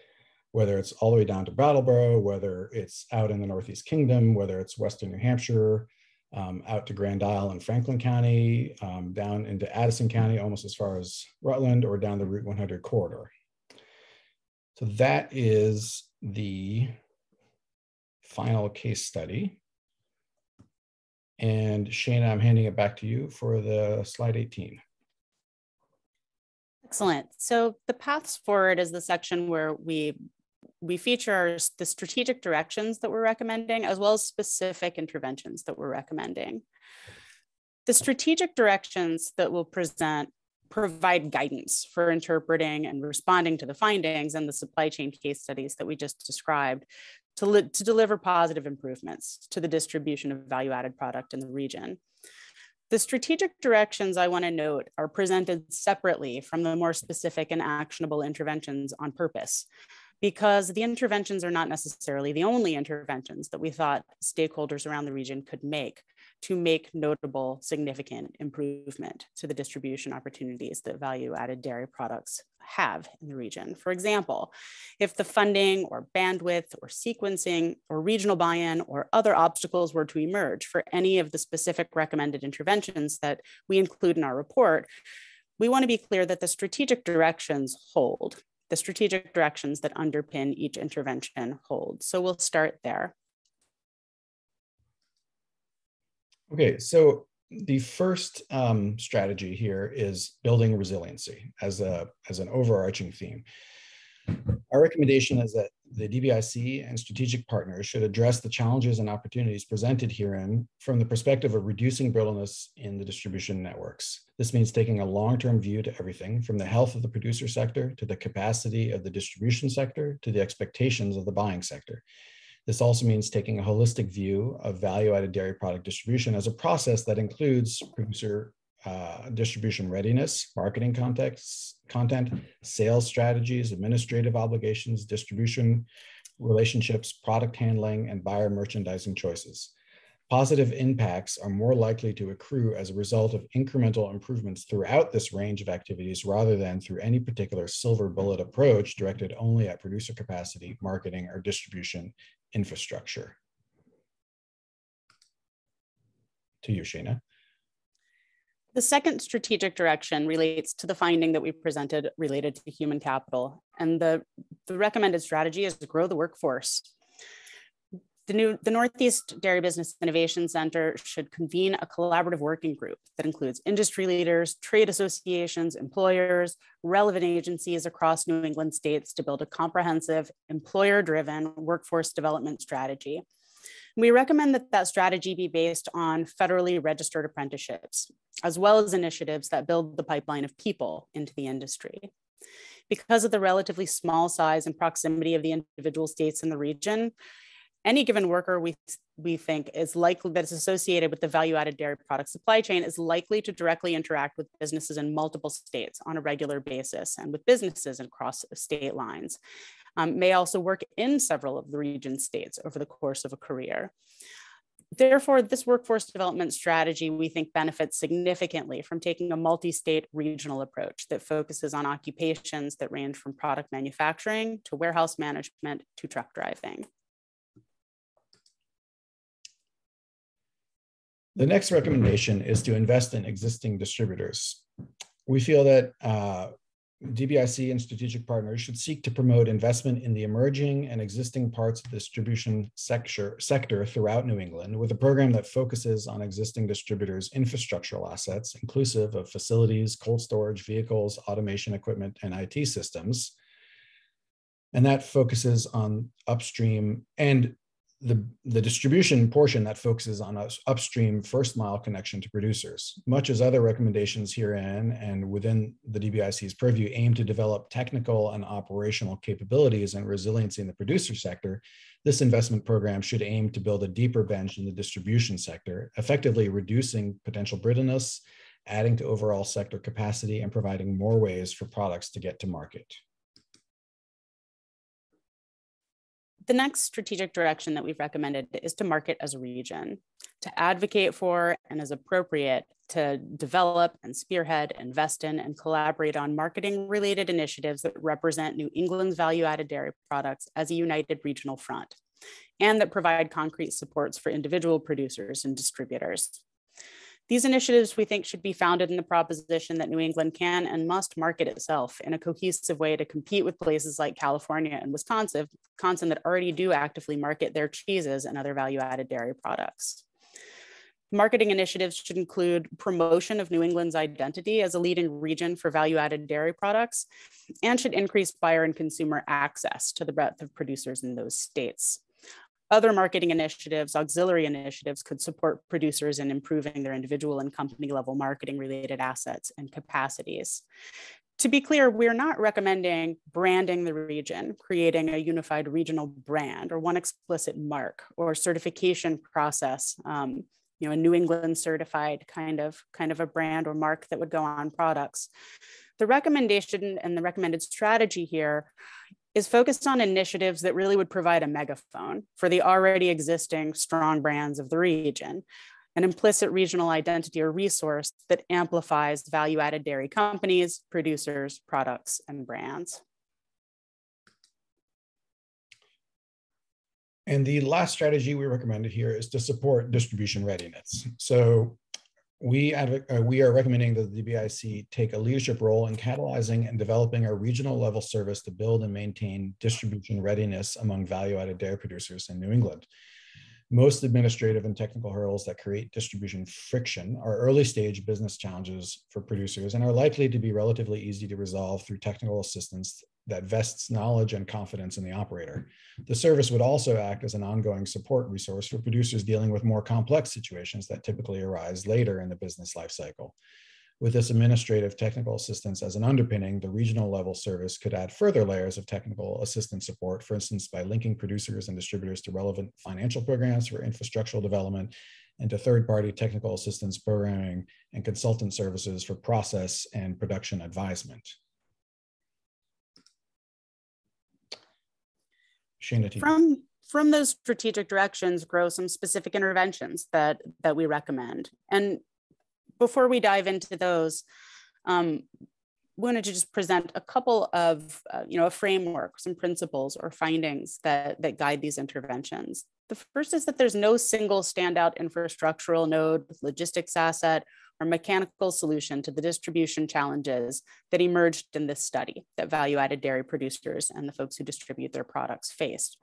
whether it's all the way down to Brattleboro, whether it's out in the Northeast Kingdom, whether it's Western New Hampshire, out to Grand Isle and Franklin County, down into Addison County, almost as far as Rutland, or down the Route 100 corridor. So that is the final case study. And Shana, I'm handing it back to you for the slide 18. Excellent. So the paths forward is the section where we feature the strategic directions that we're recommending, as well as specific interventions that we're recommending. The strategic directions that we'll present provide guidance for interpreting and responding to the findings and the supply chain case studies that we just described to deliver positive improvements to the distribution of value-added product in the region. The strategic directions I want to note are presented separately from the more specific and actionable interventions on purpose, because the interventions are not necessarily the only interventions that we thought stakeholders around the region could make to make notable, significant improvement to the distribution opportunities that value-added dairy products have in the region. For example, if the funding or bandwidth or sequencing or regional buy-in or other obstacles were to emerge for any of the specific recommended interventions that we include in our report, we want to be clear that the strategic directions hold. The strategic directions that underpin each intervention hold. So we'll start there. Okay, so the first strategy here is building resiliency as an overarching theme. Our recommendation is that the DBIC and strategic partners should address the challenges and opportunities presented herein from the perspective of reducing brittleness in the distribution networks. This means taking a long-term view to everything from the health of the producer sector to the capacity of the distribution sector to the expectations of the buying sector. This also means taking a holistic view of value-added dairy product distribution as a process that includes producer distribution readiness, marketing content, sales strategies, administrative obligations, distribution relationships, product handling, and buyer merchandising choices. Positive impacts are more likely to accrue as a result of incremental improvements throughout this range of activities rather than through any particular silver bullet approach directed only at producer capacity, marketing, or distribution infrastructure. To you, Shana. The second strategic direction relates to the finding that we presented related to human capital. And the recommended strategy is to grow the workforce. The Northeast Dairy Business Innovation Center should convene a collaborative working group that includes industry leaders, trade associations, employers, relevant agencies across New England states to build a comprehensive, employer-driven workforce development strategy. We recommend that that strategy be based on federally registered apprenticeships, as well as initiatives that build the pipeline of people into the industry. Because of the relatively small size and proximity of the individual states in the region, any given worker we think is likely that is associated with the value-added dairy product supply chain is likely to directly interact with businesses in multiple states on a regular basis and with businesses across state lines. May also work in several of the region's states over the course of a career. Therefore, this workforce development strategy, we think, benefits significantly from taking a multi-state regional approach that focuses on occupations that range from product manufacturing to warehouse management to truck driving. The next recommendation is to invest in existing distributors. We feel that DBIC and strategic partners should seek to promote investment in the emerging and existing parts of the distribution sector throughout New England with a program that focuses on existing distributors' infrastructural assets, inclusive of facilities, cold storage, vehicles, automation equipment, and IT systems. And that focuses on upstream and the distribution portion that focuses on upstream first mile connection to producers. Much as other recommendations herein and within the DBIC's purview aim to develop technical and operational capabilities and resiliency in the producer sector, this investment program should aim to build a deeper bench in the distribution sector, effectively reducing potential brittleness, adding to overall sector capacity, and providing more ways for products to get to market. The next strategic direction that we've recommended is to market as a region, to advocate for and as appropriate to develop and spearhead, invest in, and collaborate on marketing related initiatives that represent New England's value-added dairy products as a united regional front, and that provide concrete supports for individual producers and distributors. These initiatives, we think, should be founded in the proposition that New England can and must market itself in a cohesive way to compete with places like California and Wisconsin that already do actively market their cheeses and other value-added dairy products. Marketing initiatives should include promotion of New England's identity as a leading region for value-added dairy products and should increase buyer and consumer access to the breadth of producers in those states. Other marketing initiatives, auxiliary initiatives, could support producers in improving their individual and company level marketing related assets and capacities. To be clear, we're not recommending branding the region, creating a unified regional brand or one explicit mark or certification process, a New England certified kind of a brand or mark that would go on products. The recommendation and the recommended strategy here is focused on initiatives that really would provide a megaphone for the already existing strong brands of the region, an implicit regional identity or resource that amplifies value-added dairy companies, producers, products, and brands. And the last strategy we recommended here is to support distribution readiness. So we are recommending that the DBIC take a leadership role in catalyzing and developing a regional level service to build and maintain distribution readiness among value-added dairy producers in New England. Most administrative and technical hurdles that create distribution friction are early stage business challenges for producers and are likely to be relatively easy to resolve through technical assistance that vests knowledge and confidence in the operator. The service would also act as an ongoing support resource for producers dealing with more complex situations that typically arise later in the business life cycle. With this administrative technical assistance as an underpinning, the regional level service could add further layers of technical assistance support, for instance, by linking producers and distributors to relevant financial programs for infrastructural development and to third-party technical assistance programming and consultant services for process and production advisement. From those strategic directions grow some specific interventions that we recommend. And before we dive into those, we wanted to just present a couple of, a framework, some principles or findings that guide these interventions. The first is that there's no single standout infrastructural node, logistics asset, or mechanical solution to the distribution challenges that emerged in this study that value-added dairy producers and the folks who distribute their products faced.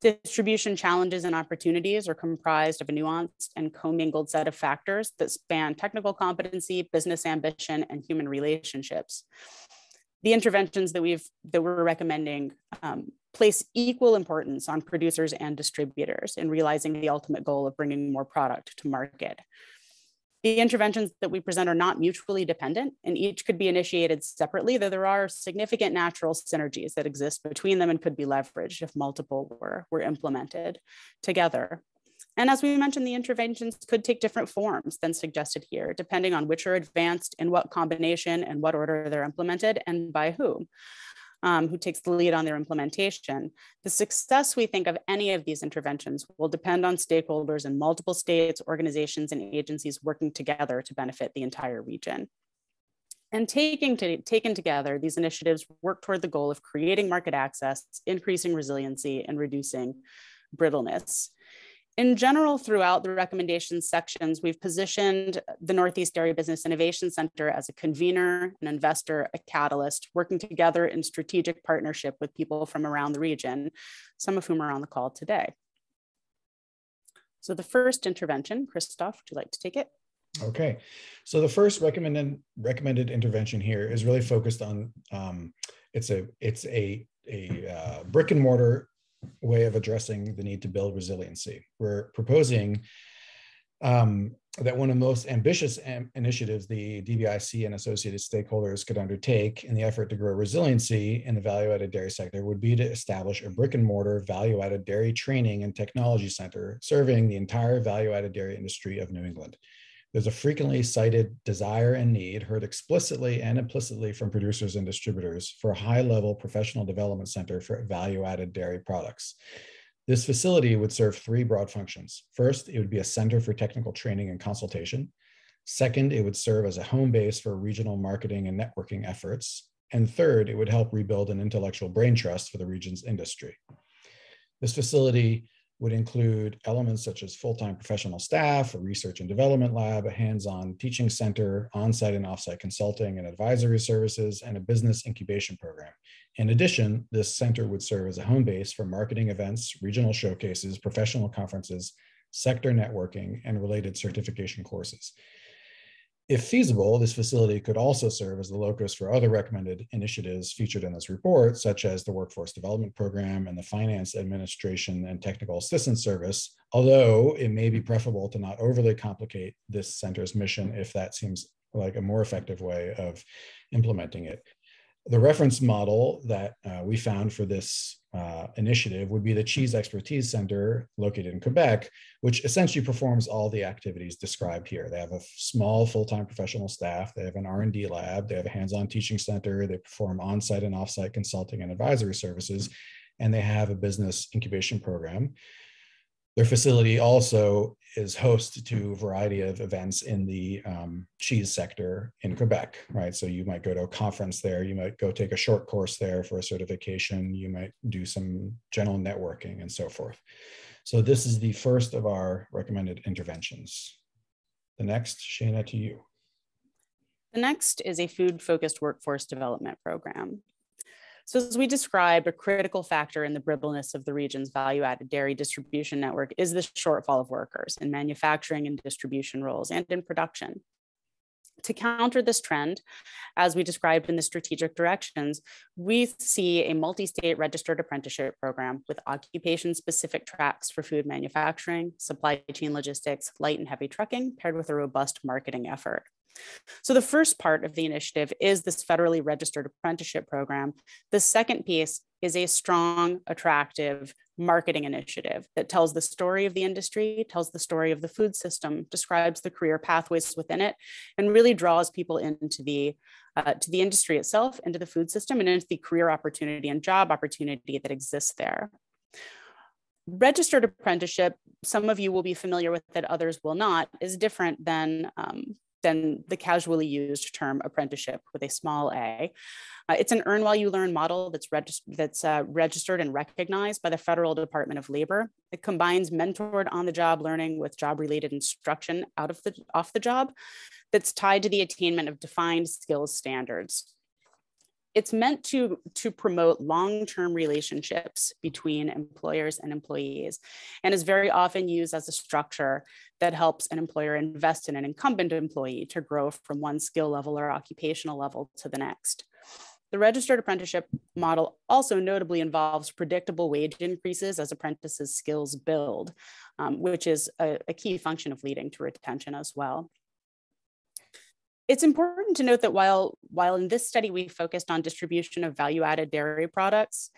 Distribution challenges and opportunities are comprised of a nuanced and commingled set of factors that span technical competency, business ambition, and human relationships. The interventions that we're recommending place equal importance on producers and distributors in realizing the ultimate goal of bringing more product to market. The interventions that we present are not mutually dependent, and each could be initiated separately, though there are significant natural synergies that exist between them and could be leveraged if multiple were implemented together. And as we mentioned, the interventions could take different forms than suggested here, depending on which are advanced, in what combination and what order they're implemented, and by who takes the lead on their implementation. The success, we think, of any of these interventions will depend on stakeholders in multiple states, organizations, and agencies working together to benefit the entire region. And taken together, these initiatives work toward the goal of creating market access, increasing resiliency, and reducing brittleness. In general, throughout the recommendations sections, we've positioned the Northeast Dairy Business Innovation Center as a convener, an investor, a catalyst, working together in strategic partnership with people from around the region, some of whom are on the call today. So the first intervention, Christoph, would you like to take it? Okay, so the first recommended intervention here is really focused on, it's a brick and mortar way of addressing the need to build resiliency. We're proposing that one of the most ambitious initiatives the DBIC and associated stakeholders could undertake in the effort to grow resiliency in the value-added dairy sector would be to establish a brick and mortar value-added dairy training and technology center serving the entire value-added dairy industry of New England. There's a frequently cited desire and need heard explicitly and implicitly from producers and distributors for a high-level professional development center for value-added dairy products. This facility would serve three broad functions. First, it would be a center for technical training and consultation. Second, it would serve as a home base for regional marketing and networking efforts. And third, it would help rebuild an intellectual brain trust for the region's industry. This facility would include elements such as full-time professional staff, a research and development lab, a hands-on teaching center, on-site and off-site consulting and advisory services, and a business incubation program. In addition, this center would serve as a home base for marketing events, regional showcases, professional conferences, sector networking, and related certification courses. If feasible, this facility could also serve as the locus for other recommended initiatives featured in this report, such as the Workforce Development Program and the Finance Administration and Technical Assistance Service, although it may be preferable to not overly complicate this center's mission if that seems like a more effective way of implementing it. The reference model that we found for this initiative would be the Cheese Expertise Center located in Quebec, which essentially performs all the activities described here. They have a small full-time professional staff, they have an R&D lab, they have a hands-on teaching center, they perform on-site and off-site consulting and advisory services, and they have a business incubation program. Their facility also is host to a variety of events in the cheese sector in Quebec, right? So you might go to a conference there, you might go take a short course there for a certification, you might do some general networking and so forth. So this is the first of our recommended interventions. The next, Shana, to you. The next is a food-focused workforce development program. So as we described, a critical factor in the brittleness of the region's value-added dairy distribution network is the shortfall of workers in manufacturing and distribution roles and in production. To counter this trend, as we described in the strategic directions, we see a multi-state registered apprenticeship program with occupation-specific tracks for food manufacturing, supply chain logistics, light and heavy trucking, paired with a robust marketing effort. So the first part of the initiative is this federally registered apprenticeship program. The second piece is a strong, attractive marketing initiative that tells the story of the industry, tells the story of the food system, describes the career pathways within it, and really draws people into the industry itself, into the food system, and into the career opportunity and job opportunity that exists there. Registered apprenticeship, some of you will be familiar with it, others will not, is different than the casually used term apprenticeship with a small a. It's an earn while you learn model that's registered and recognized by the Federal Department of Labor. It combines mentored on-the-job learning with job-related instruction off the job that's tied to the attainment of defined skills standards. It's meant to promote long-term relationships between employers and employees, and is very often used as a structure that helps an employer invest in an incumbent employee to grow from one skill level or occupational level to the next. The registered apprenticeship model also notably involves predictable wage increases as apprentices' skills build, which is a key function of leading to retention as well. It's important to note that while in this study we focused on distribution of value-added dairy products,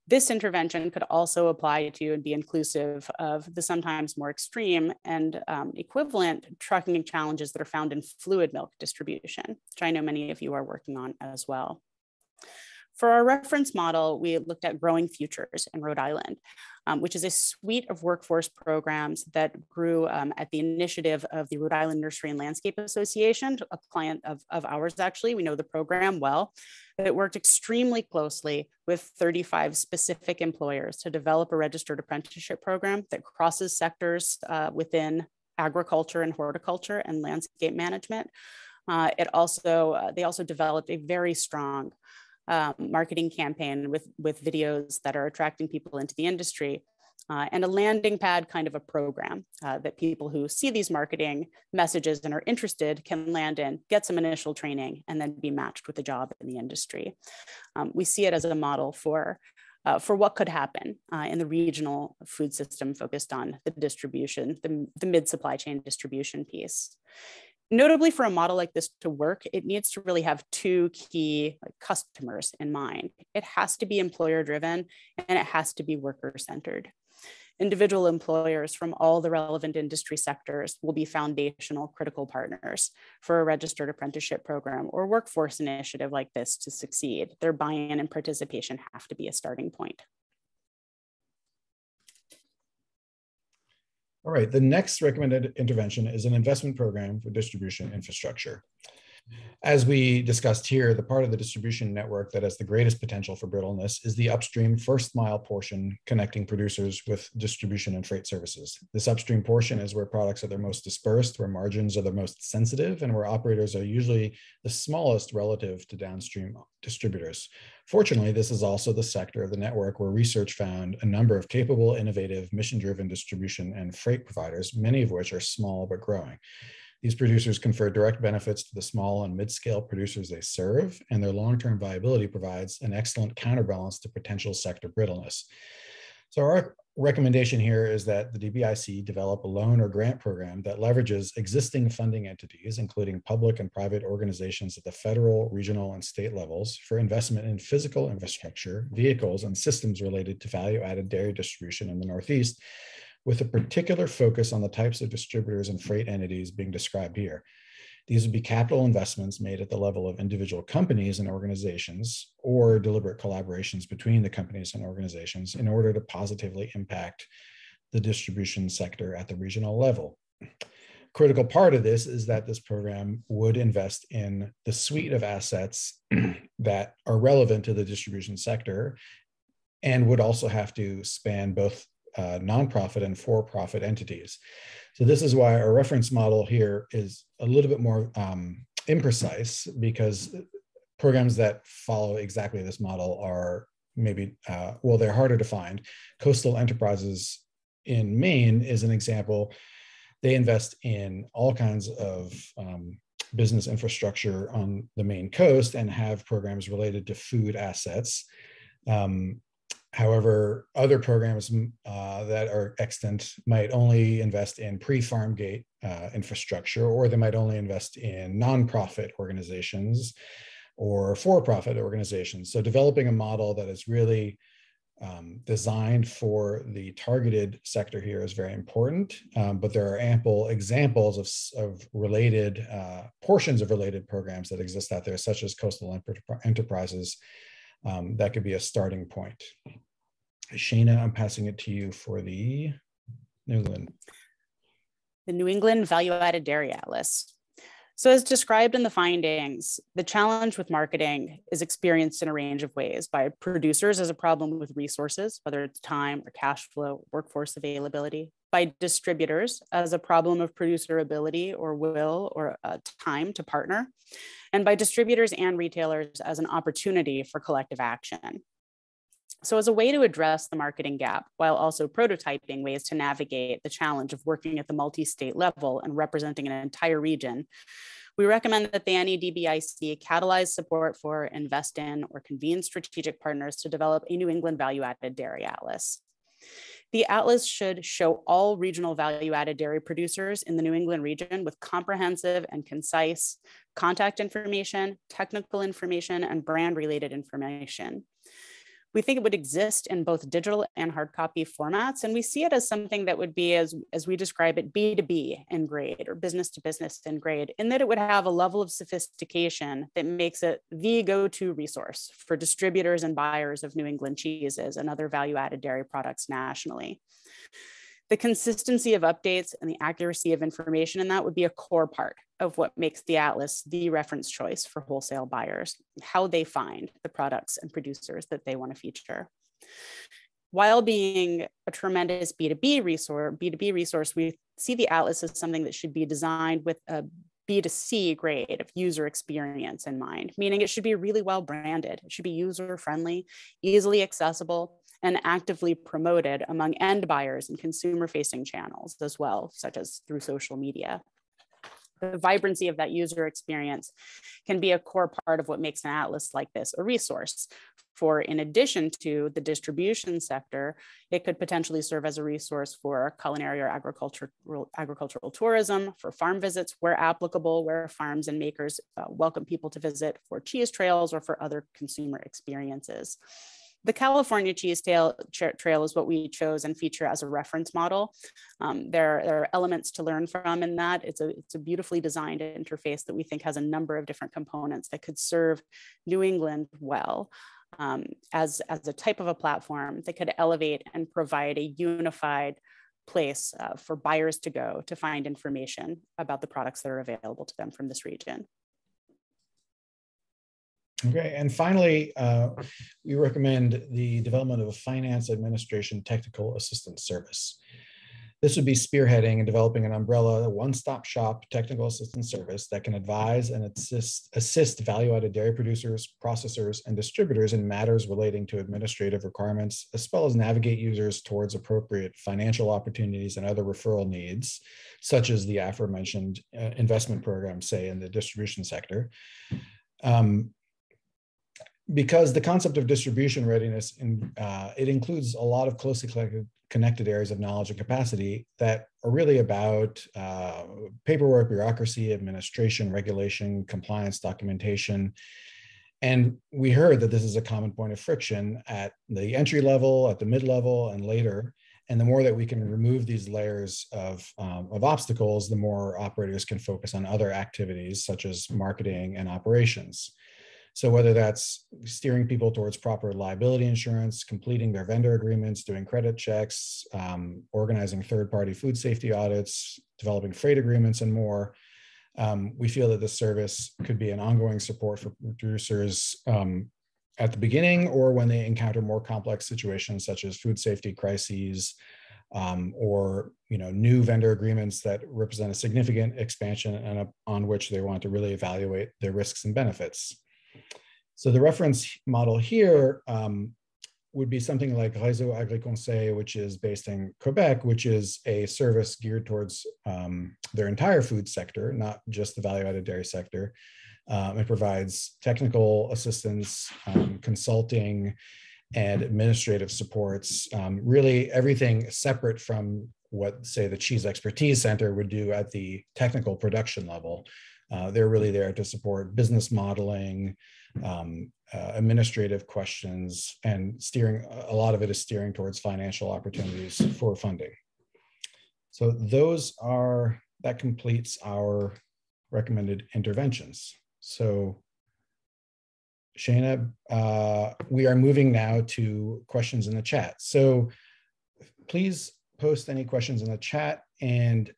this intervention could also apply to and be inclusive of the sometimes more extreme and equivalent trucking challenges that are found in fluid milk distribution, which I know many of you are working on as well. For our reference model, we looked at Growing Futures in Rhode Island, which is a suite of workforce programs that grew at the initiative of the Rhode Island Nursery and Landscape Association, a client of ours actually. We know the program well. It worked extremely closely with 35 specific employers to develop a registered apprenticeship program that crosses sectors within agriculture and horticulture and landscape management. They also developed a very strong marketing campaign with videos that are attracting people into the industry and a landing pad kind of a program that people who see these marketing messages and are interested can land in, get some initial training, and then be matched with a job in the industry. We see it as a model for what could happen in the regional food system focused on the distribution, the mid-supply chain distribution piece. Notably, for a model like this to work, it needs to really have two key customers in mind. It has to be employer-driven and it has to be worker-centered. Individual employers from all the relevant industry sectors will be foundational critical partners for a registered apprenticeship program or workforce initiative like this to succeed. Their buy-in and participation have to be a starting point. All right, the next recommended intervention is an investment program for distribution infrastructure. As we discussed here, the part of the distribution network that has the greatest potential for brittleness is the upstream first mile portion connecting producers with distribution and freight services. This upstream portion is where products are the most dispersed, where margins are the most sensitive, and where operators are usually the smallest relative to downstream distributors. Fortunately, this is also the sector of the network where research found a number of capable, innovative, mission-driven distribution and freight providers, many of which are small but growing. These producers confer direct benefits to the small and mid-scale producers they serve, and their long-term viability provides an excellent counterbalance to potential sector brittleness. So our recommendation here is that the DBIC develop a loan or grant program that leverages existing funding entities, including public and private organizations at the federal, regional, and state levels for investment in physical infrastructure, vehicles, and systems related to value-added dairy distribution in the Northeast, with a particular focus on the types of distributors and freight entities being described here. These would be capital investments made at the level of individual companies and organizations or deliberate collaborations between the companies and organizations in order to positively impact the distribution sector at the regional level. Critical part of this is that this program would invest in the suite of assets that are relevant to the distribution sector and would also have to span both nonprofit and for-profit entities. So this is why our reference model here is a little bit more imprecise, because programs that follow exactly this model are maybe, well, they're harder to find. Coastal Enterprises in Maine is an example. They invest in all kinds of business infrastructure on the Maine coast and have programs related to food assets. However, other programs that are extant might only invest in pre-farm gate infrastructure, or they might only invest in nonprofit organizations or for-profit organizations. So developing a model that is really designed for the targeted sector here is very important, but there are ample examples of related portions of related programs that exist out there, such as Coastal Enterprises. That could be a starting point. Shana, I'm passing it to you for the New England. The New England Value-Added Dairy Atlas. So as described in the findings, the challenge with marketing is experienced in a range of ways by producers as a problem with resources, whether it's time or cash flow, workforce availability, by distributors as a problem of producer ability or will or time to partner, and by distributors and retailers as an opportunity for collective action. So as a way to address the marketing gap, while also prototyping ways to navigate the challenge of working at the multi-state level and representing an entire region, We recommend that the NEDBIC catalyze support for, invest in, or convene strategic partners to develop a New England value-added dairy atlas. The atlas should show all regional value-added dairy producers in the New England region with comprehensive and concise contact information, technical information, and brand-related information. We think it would exist in both digital and hard copy formats, and we see it as something that would be, as we describe it, B2B in grade, or business to business in grade, in that it would have a level of sophistication that makes it the go-to resource for distributors and buyers of New England cheeses and other value-added dairy products nationally. The consistency of updates and the accuracy of information in that would be a core part of what makes the atlas the reference choice for wholesale buyers, how they find the products and producers that they want to feature. While being a tremendous B2B resource, we see the atlas as something that should be designed with a B2C grade of user experience in mind, meaning it should be really well branded. It should be user-friendly, easily accessible, and actively promoted among end buyers and consumer-facing channels as well, such as through social media. The vibrancy of that user experience can be a core part of what makes an atlas like this a resource. For, in addition to the distribution sector, it could potentially serve as a resource for culinary or agricultural tourism, for farm visits where applicable, where farms and makers welcome people to visit, for cheese trails, or for other consumer experiences. The California Cheese Trail is what we chose and feature as a reference model. There are elements to learn from in that. It's a beautifully designed interface that we think has a number of different components that could serve New England well as a type of a platform that could elevate and provide a unified place for buyers to go to find information about the products that are available to them from this region. Okay, and finally, we recommend the development of a finance administration technical assistance service. This would be spearheading and developing an umbrella, one-stop shop technical assistance service that can advise and assist value-added dairy producers, processors, and distributors in matters relating to administrative requirements, as well as navigate users towards appropriate financial opportunities and other referral needs, such as the aforementioned investment program, say in the distribution sector. Because the concept of distribution readiness, it includes a lot of closely connected areas of knowledge and capacity that are really about paperwork, bureaucracy, administration, regulation, compliance, documentation. And we heard that this is a common point of friction at the entry level, at the mid-level, and later. And the more that we can remove these layers of obstacles, the more operators can focus on other activities such as marketing and operations. So whether that's steering people towards proper liability insurance, completing their vendor agreements, doing credit checks, organizing third-party food safety audits, developing freight agreements, and more, we feel that this service could be an ongoing support for producers at the beginning or when they encounter more complex situations such as food safety crises or new vendor agreements that represent a significant expansion and on which they want to really evaluate their risks and benefits. So the reference model here would be something like Réseau Agri-Conseil, which is based in Quebec, which is a service geared towards their entire food sector, not just the value-added dairy sector. It provides technical assistance, consulting, and administrative supports, really everything separate from what, say, the Cheese Expertise Center would do at the technical production level. They're really there to support business modeling, administrative questions, and steering. A lot of it is steering towards financial opportunities for funding. So that completes our recommended interventions. So Shayna, we are moving now to questions in the chat. So please post any questions in the chat, and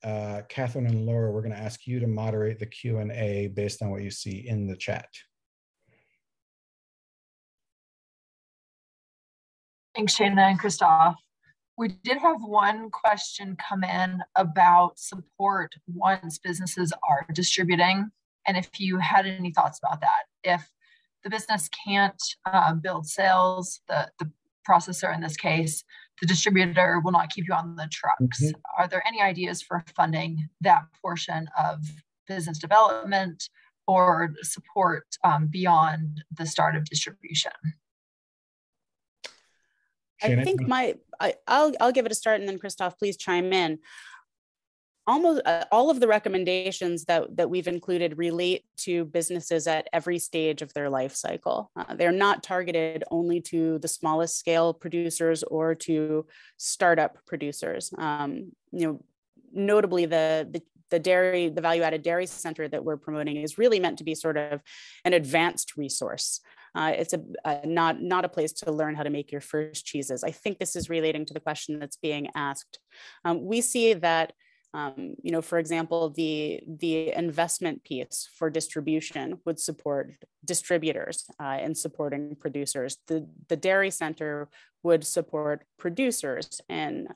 Catherine and Laura, we're going to ask you to moderate the Q&A based on what you see in the chat. Thanks, Shayna and Christoph. We did have one question come in about support once businesses are distributing, and if you had any thoughts about that. If the business can't build sales, the processor in this case, the distributor will not keep you on the trucks. Are there any ideas for funding that portion of business development or support beyond the start of distribution? I think I'll give it a start, and then Christoph, please chime in. Almost all of the recommendations that we've included relate to businesses at every stage of their life cycle. They're not targeted only to the smallest scale producers or to startup producers. Notably, the value-added dairy center that we're promoting is really meant to be sort of an advanced resource. It's not a place to learn how to make your first cheeses. I think this is relating to the question that's being asked. We see that, for example, the investment piece for distribution would support distributors in supporting producers. The dairy center would support producers in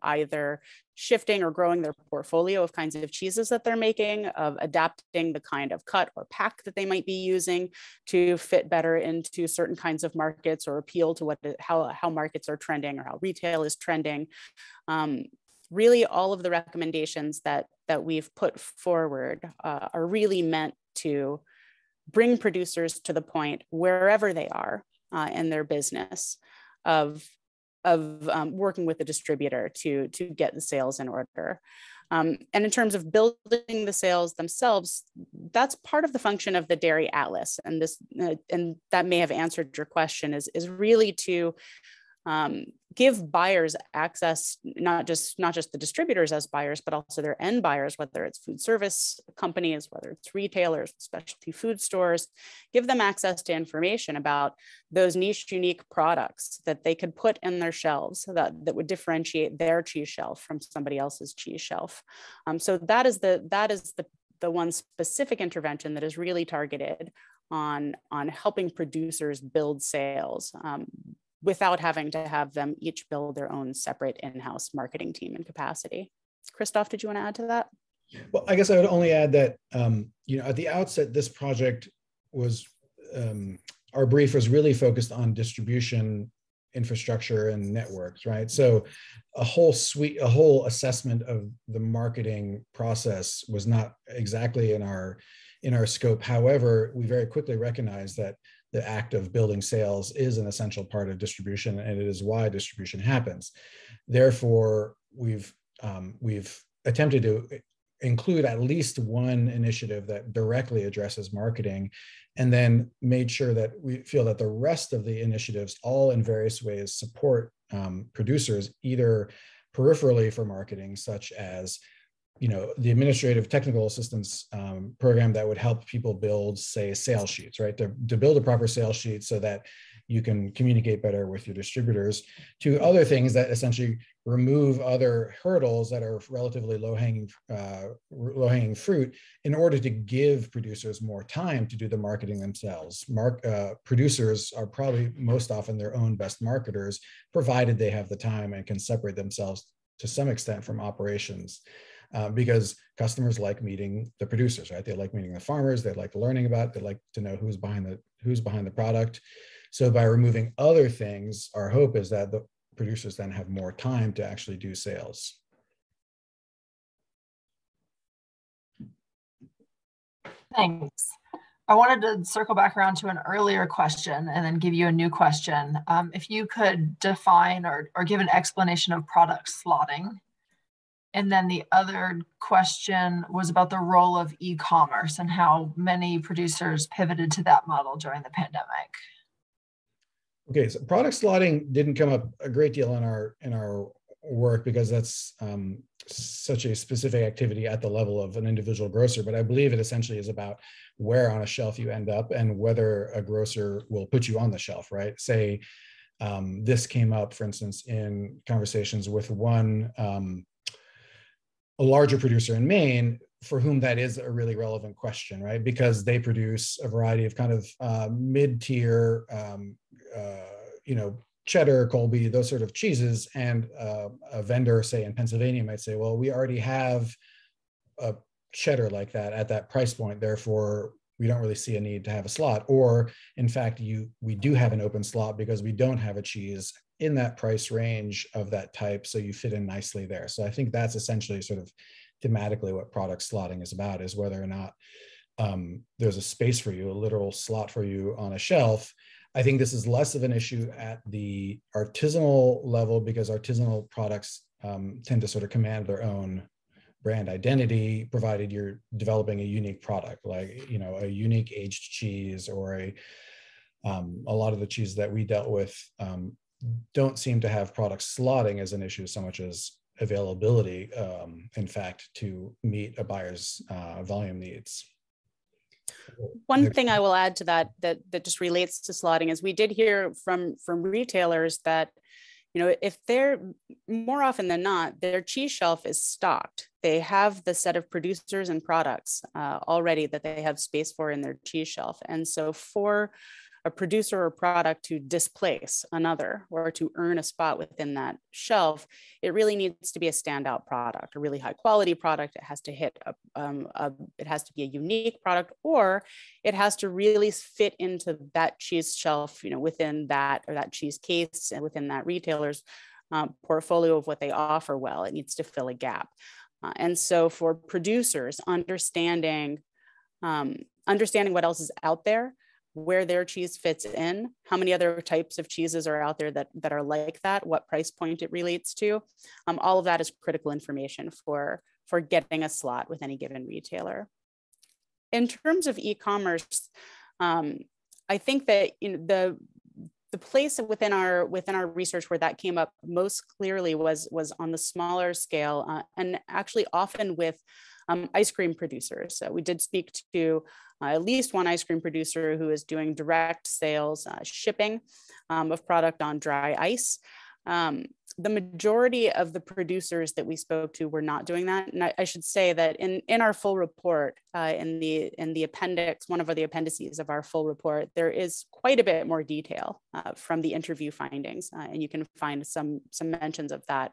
either shifting or growing their portfolio of kinds of cheeses that they're making, of adapting the kind of cut or pack that they might be using to fit better into certain kinds of markets or appeal to how markets are trending or how retail is trending. Really, all of the recommendations that we've put forward are really meant to bring producers to the point wherever they are in their business of working with the distributor to get the sales in order. And in terms of building the sales themselves, that's part of the function of the Dairy Atlas. And and that may have answered your question, is really to give buyers access, not just the distributors as buyers, but also their end buyers, whether it's food service companies, whether it's retailers, specialty food stores, give them access to information about those niche, unique products that they could put in their shelves that would differentiate their cheese shelf from somebody else's cheese shelf. So that is the one specific intervention that is really targeted on helping producers build sales, without having to have them each build their own separate in-house marketing team and capacity. Christoph, did you want to add to that? Well, I guess I would only add that, at the outset, this project was, our brief was really focused on distribution, infrastructure, and networks, right? So a whole assessment of the marketing process was not exactly in our scope. However, we very quickly recognized that the act of building sales is an essential part of distribution, and it is why distribution happens. Therefore, we've attempted to include at least one initiative that directly addresses marketing, and then made sure that we feel that the rest of the initiatives all in various ways support producers, either peripherally for marketing, such as the administrative technical assistance program that would help people build, say, sales sheets, right? To build a proper sales sheet so that you can communicate better with your distributors, to other things that essentially remove other hurdles that are relatively low-hanging fruit in order to give producers more time to do the marketing themselves. Producers are probably most often their own best marketers, provided they have the time and can separate themselves to some extent from operations. Because customers like meeting the producers, right? They like meeting the farmers. They like learning about it. They like to know who's behind the product. So by removing other things, our hope is that the producers then have more time to actually do sales. Thanks. I wanted to circle back around to an earlier question and then give you a new question. If you could define or give an explanation of product slotting. And then the other question was about the role of e-commerce and how many producers pivoted to that model during the pandemic. Okay, so product slotting didn't come up a great deal in our work because that's such a specific activity at the level of an individual grocer. But I believe it essentially is about where on a shelf you end up and whether a grocer will put you on the shelf, right? Say this came up, for instance, in conversations with a larger producer in Maine, for whom that is a really relevant question, right? Because they produce a variety of kind of mid-tier, cheddar, Colby, those sort of cheeses. And a vendor, say in Pennsylvania, might say, well, we already have a cheddar like that at that price point. Therefore, we don't really see a need to have a slot. Or in fact, we do have an open slot because we don't have a cheese in that price range of that type, so you fit in nicely there. So I think that's essentially sort of thematically what product slotting is about, is whether or not there's a space for you, a literal slot for you on a shelf. I think this is less of an issue at the artisanal level, because artisanal products tend to sort of command their own brand identity, provided you're developing a unique product, like, you know, a unique aged cheese, or a lot of the cheese that we dealt with don't seem to have product slotting as an issue so much as availability, in fact, to meet a buyer's volume needs. One thing I will add to that just relates to slotting is we did hear from retailers that, you know, if they're, more often than not, their cheese shelf is stocked. They have the set of producers and products already that they have space for in their cheese shelf. And so for a producer or product to displace another, or to earn a spot within that shelf, it really needs to be a standout product, a really high quality product. It has to hit it has to be a unique product, or it has to really fit into that cheese shelf, you know, within that, or that cheese case, and within that retailer's portfolio of what they offer. Well, it needs to fill a gap. And so for producers, understanding what else is out there, where their cheese fits in, how many other types of cheeses are out there that are like that, what price point it relates to. All of that is critical information for getting a slot with any given retailer. In terms of e-commerce, I think that, you know, the place within our research where that came up most clearly was on the smaller scale, and actually often with ice cream producers. So we did speak to at least one ice cream producer who is doing direct sales, shipping of product on dry ice. The majority of the producers that we spoke to were not doing that. And I should say that in our full report, in the appendix, one of the appendices of our full report, there is quite a bit more detail from the interview findings. And you can find some mentions of that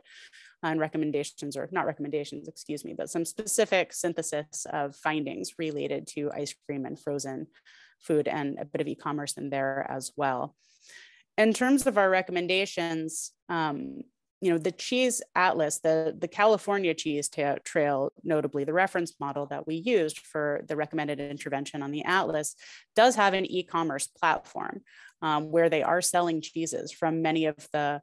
and recommendations, or not recommendations, excuse me, but some specific synthesis of findings related to ice cream and frozen food, and a bit of e-commerce in there as well. In terms of our recommendations, you know, the cheese atlas, the California cheese trail, notably the reference model that we used for the recommended intervention on the atlas, does have an e-commerce platform where they are selling cheeses from many of the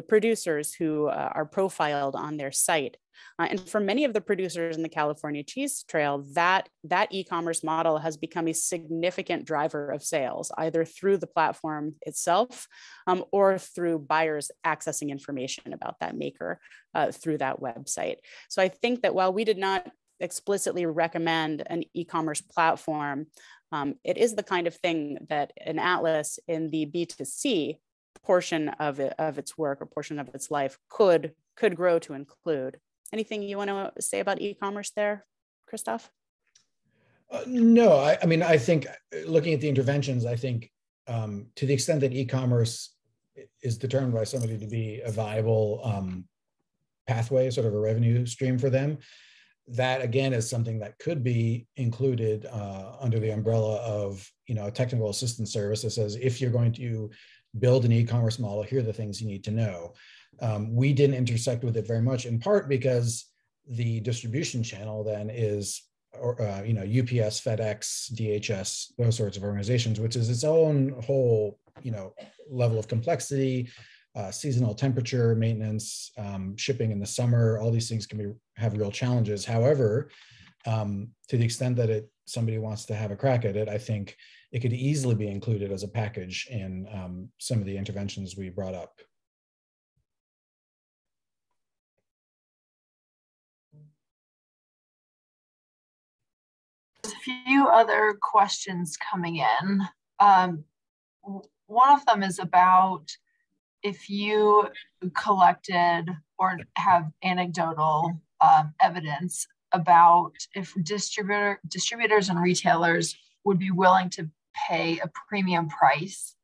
producers who are profiled on their site. And for many of the producers in the California cheese trail, that e-commerce model has become a significant driver of sales, either through the platform itself or through buyers accessing information about that maker through that website. So I think that while we did not explicitly recommend an e-commerce platform, it is the kind of thing that an atlas in the B2C portion of its work, or portion of its life, could grow to include. Anything you want to say about e-commerce there, Christoph? No, I mean, I think looking at the interventions, I think to the extent that e-commerce is determined by somebody to be a viable pathway, sort of a revenue stream for them, that again is something that could be included under the umbrella of, you know, a technical assistance service that says, if you're going to build an e-commerce model, here are the things you need to know. We didn't intersect with it very much, in part because the distribution channel then is, you know, UPS, FedEx, DHS, those sorts of organizations, which is its own whole, you know, level of complexity, seasonal temperature maintenance, shipping in the summer. All these things can have real challenges. However, to the extent that somebody wants to have a crack at it, I think it could easily be included as a package in some of the interventions we brought up. There's a few other questions coming in. One of them is about if you collected or have anecdotal evidence about if distributors and retailers would be willing to pay a premium price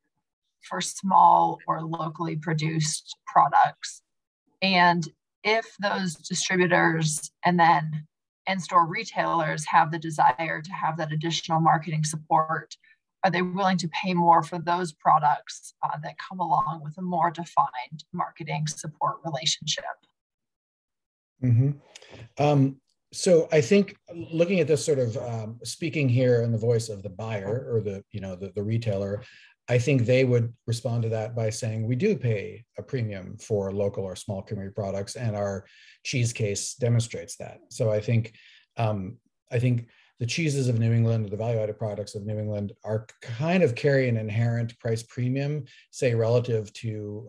for small or locally produced products. And if those distributors and then in-store retailers have the desire to have that additional marketing support, are they willing to pay more for those products that come along with a more defined marketing support relationship? Mm-hmm. So I think looking at this sort of speaking here in the voice of the buyer or the retailer, I think they would respond to that by saying we do pay a premium for local or small community products, and our cheese case demonstrates that. So I think the cheeses of New England, the value-added products of New England, are kind of carry an inherent price premium, say relative to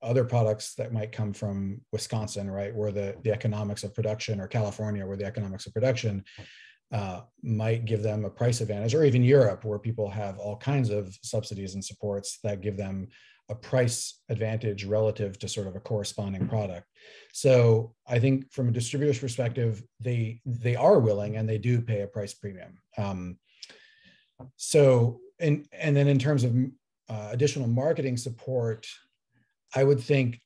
other products that might come from Wisconsin, right, where the economics of production, or California, where the economics of production might give them a price advantage, or even Europe, where people have all kinds of subsidies and supports that give them a price advantage relative to sort of a corresponding product. So I think from a distributor's perspective, they are willing and they do pay a price premium. So and then in terms of additional marketing support, I would think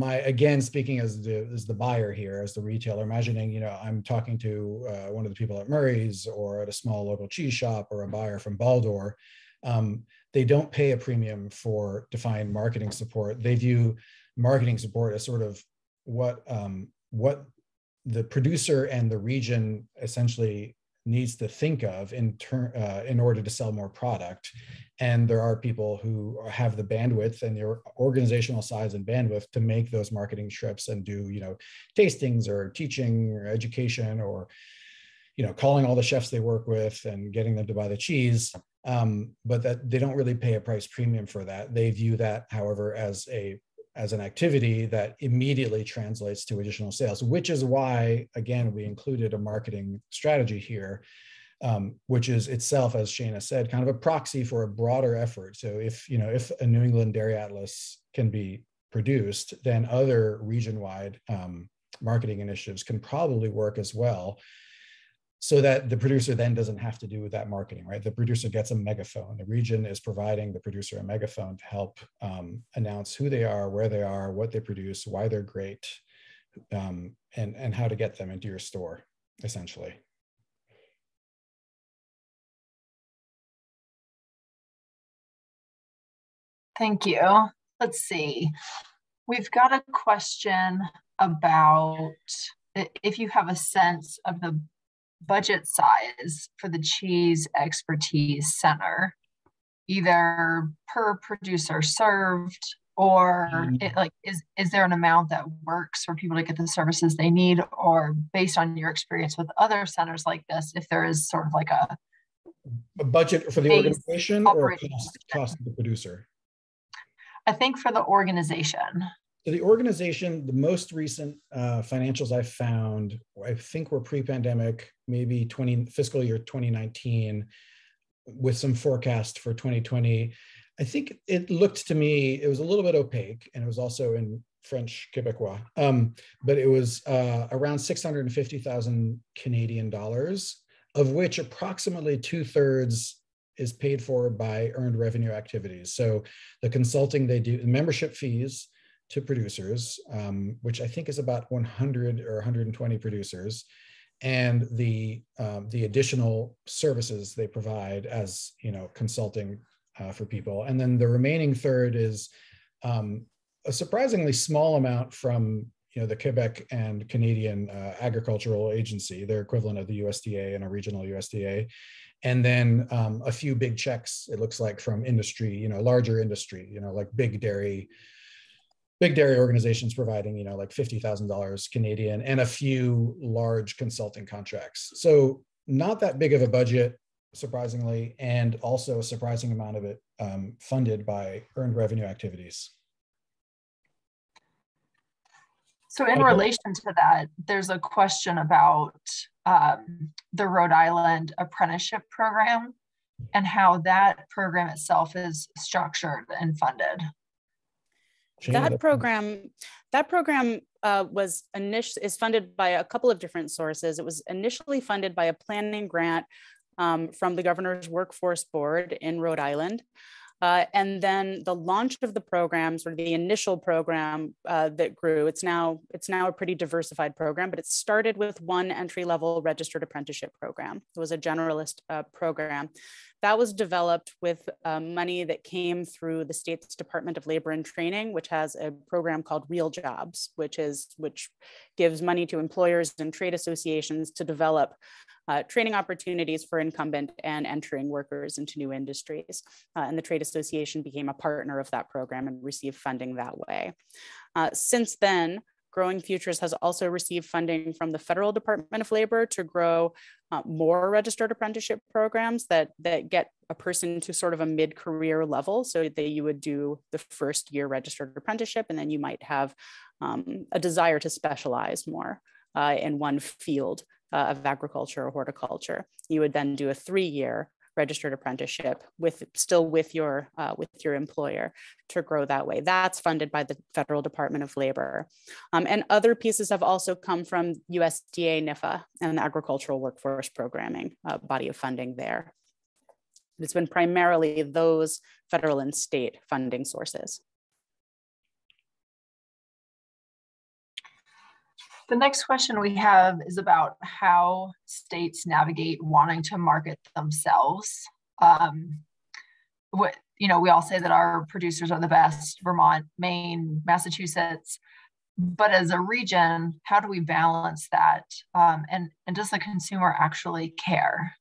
again, speaking as the buyer here, as the retailer, imagining, I'm talking to one of the people at Murray's or at a small local cheese shop or a buyer from Baldor. They don't pay a premium for defined marketing support. They view marketing support as sort of what the producer and the region essentially needs to think of in order to sell more product. And there are people who have the bandwidth and the organizational size and bandwidth to make those marketing trips and do, tastings or teaching or education, or, calling all the chefs they work with and getting them to buy the cheese. But that they don't really pay a price premium for that. They view that, however, as an activity that immediately translates to additional sales, which is why, again, we included a marketing strategy here, which is itself, as Shana said, kind of a proxy for a broader effort. So if a New England Dairy Atlas can be produced, then other region-wide marketing initiatives can probably work as well, so that the producer then doesn't have to do that marketing, right? The producer gets a megaphone. The region is providing the producer a megaphone to help announce who they are, where they are, what they produce, why they're great, and how to get them into your store, essentially. Thank you. Let's see. We've got a question about if you have a sense of the budget size for the Cheese Expertise Center, either per producer served, or is there an amount that works for people to get the services they need, or based on your experience with other centers like this, if there is sort of like a budget for the organization or cost of the producer? I think for the organization. So the organization, the most recent financials I found, I think were pre-pandemic, maybe fiscal year 2019, with some forecast for 2020. I think it looked to me, it was a little bit opaque, and it was also in French Quebecois, but it was around 650,000 Canadian dollars, of which approximately 2/3 is paid for by earned revenue activities. So the consulting they do, membership fees to producers, which I think is about 100 or 120 producers, and the additional services they provide as consulting for people. And then the remaining third is a surprisingly small amount from the Quebec and Canadian Agricultural Agency, their equivalent of the USDA and a regional USDA. And then a few big checks, it looks like, from industry, larger industry, like big dairy organizations providing, like $50,000 Canadian, and a few large consulting contracts. So not that big of a budget, surprisingly, and also a surprising amount of it funded by earned revenue activities. So in relation to that, there's a question about the Rhode Island Apprenticeship program and how that program itself is structured and funded. That program is funded by a couple of different sources. It was initially funded by a planning grant from the Governor's Workforce Board in Rhode Island. And then the launch of the program, sort of the initial program that grew, it's now a pretty diversified program, but it started with one entry-level registered apprenticeship program. It was a generalist program that was developed with money that came through the state's Department of Labor and Training, which has a program called Real Jobs, which gives money to employers and trade associations to develop training opportunities for incumbent and entering workers into new industries. And the trade association became a partner of that program and received funding that way. Since then, Growing Futures has also received funding from the Federal Department of Labor to grow more registered apprenticeship programs that get a person to sort of a mid-career level, so that you would do the first year registered apprenticeship, and then you might have a desire to specialize more in one field of agriculture or horticulture. You would then do a 3-year registered apprenticeship with your employer to grow that way. That's funded by the Federal Department of Labor. And other pieces have also come from USDA NIFA and the Agricultural Workforce Programming body of funding there. It's been primarily those federal and state funding sources. The next question we have is about how states navigate wanting to market themselves. We all say that our producers are the best, Vermont, Maine, Massachusetts, but as a region, how do we balance that? And does the consumer actually care?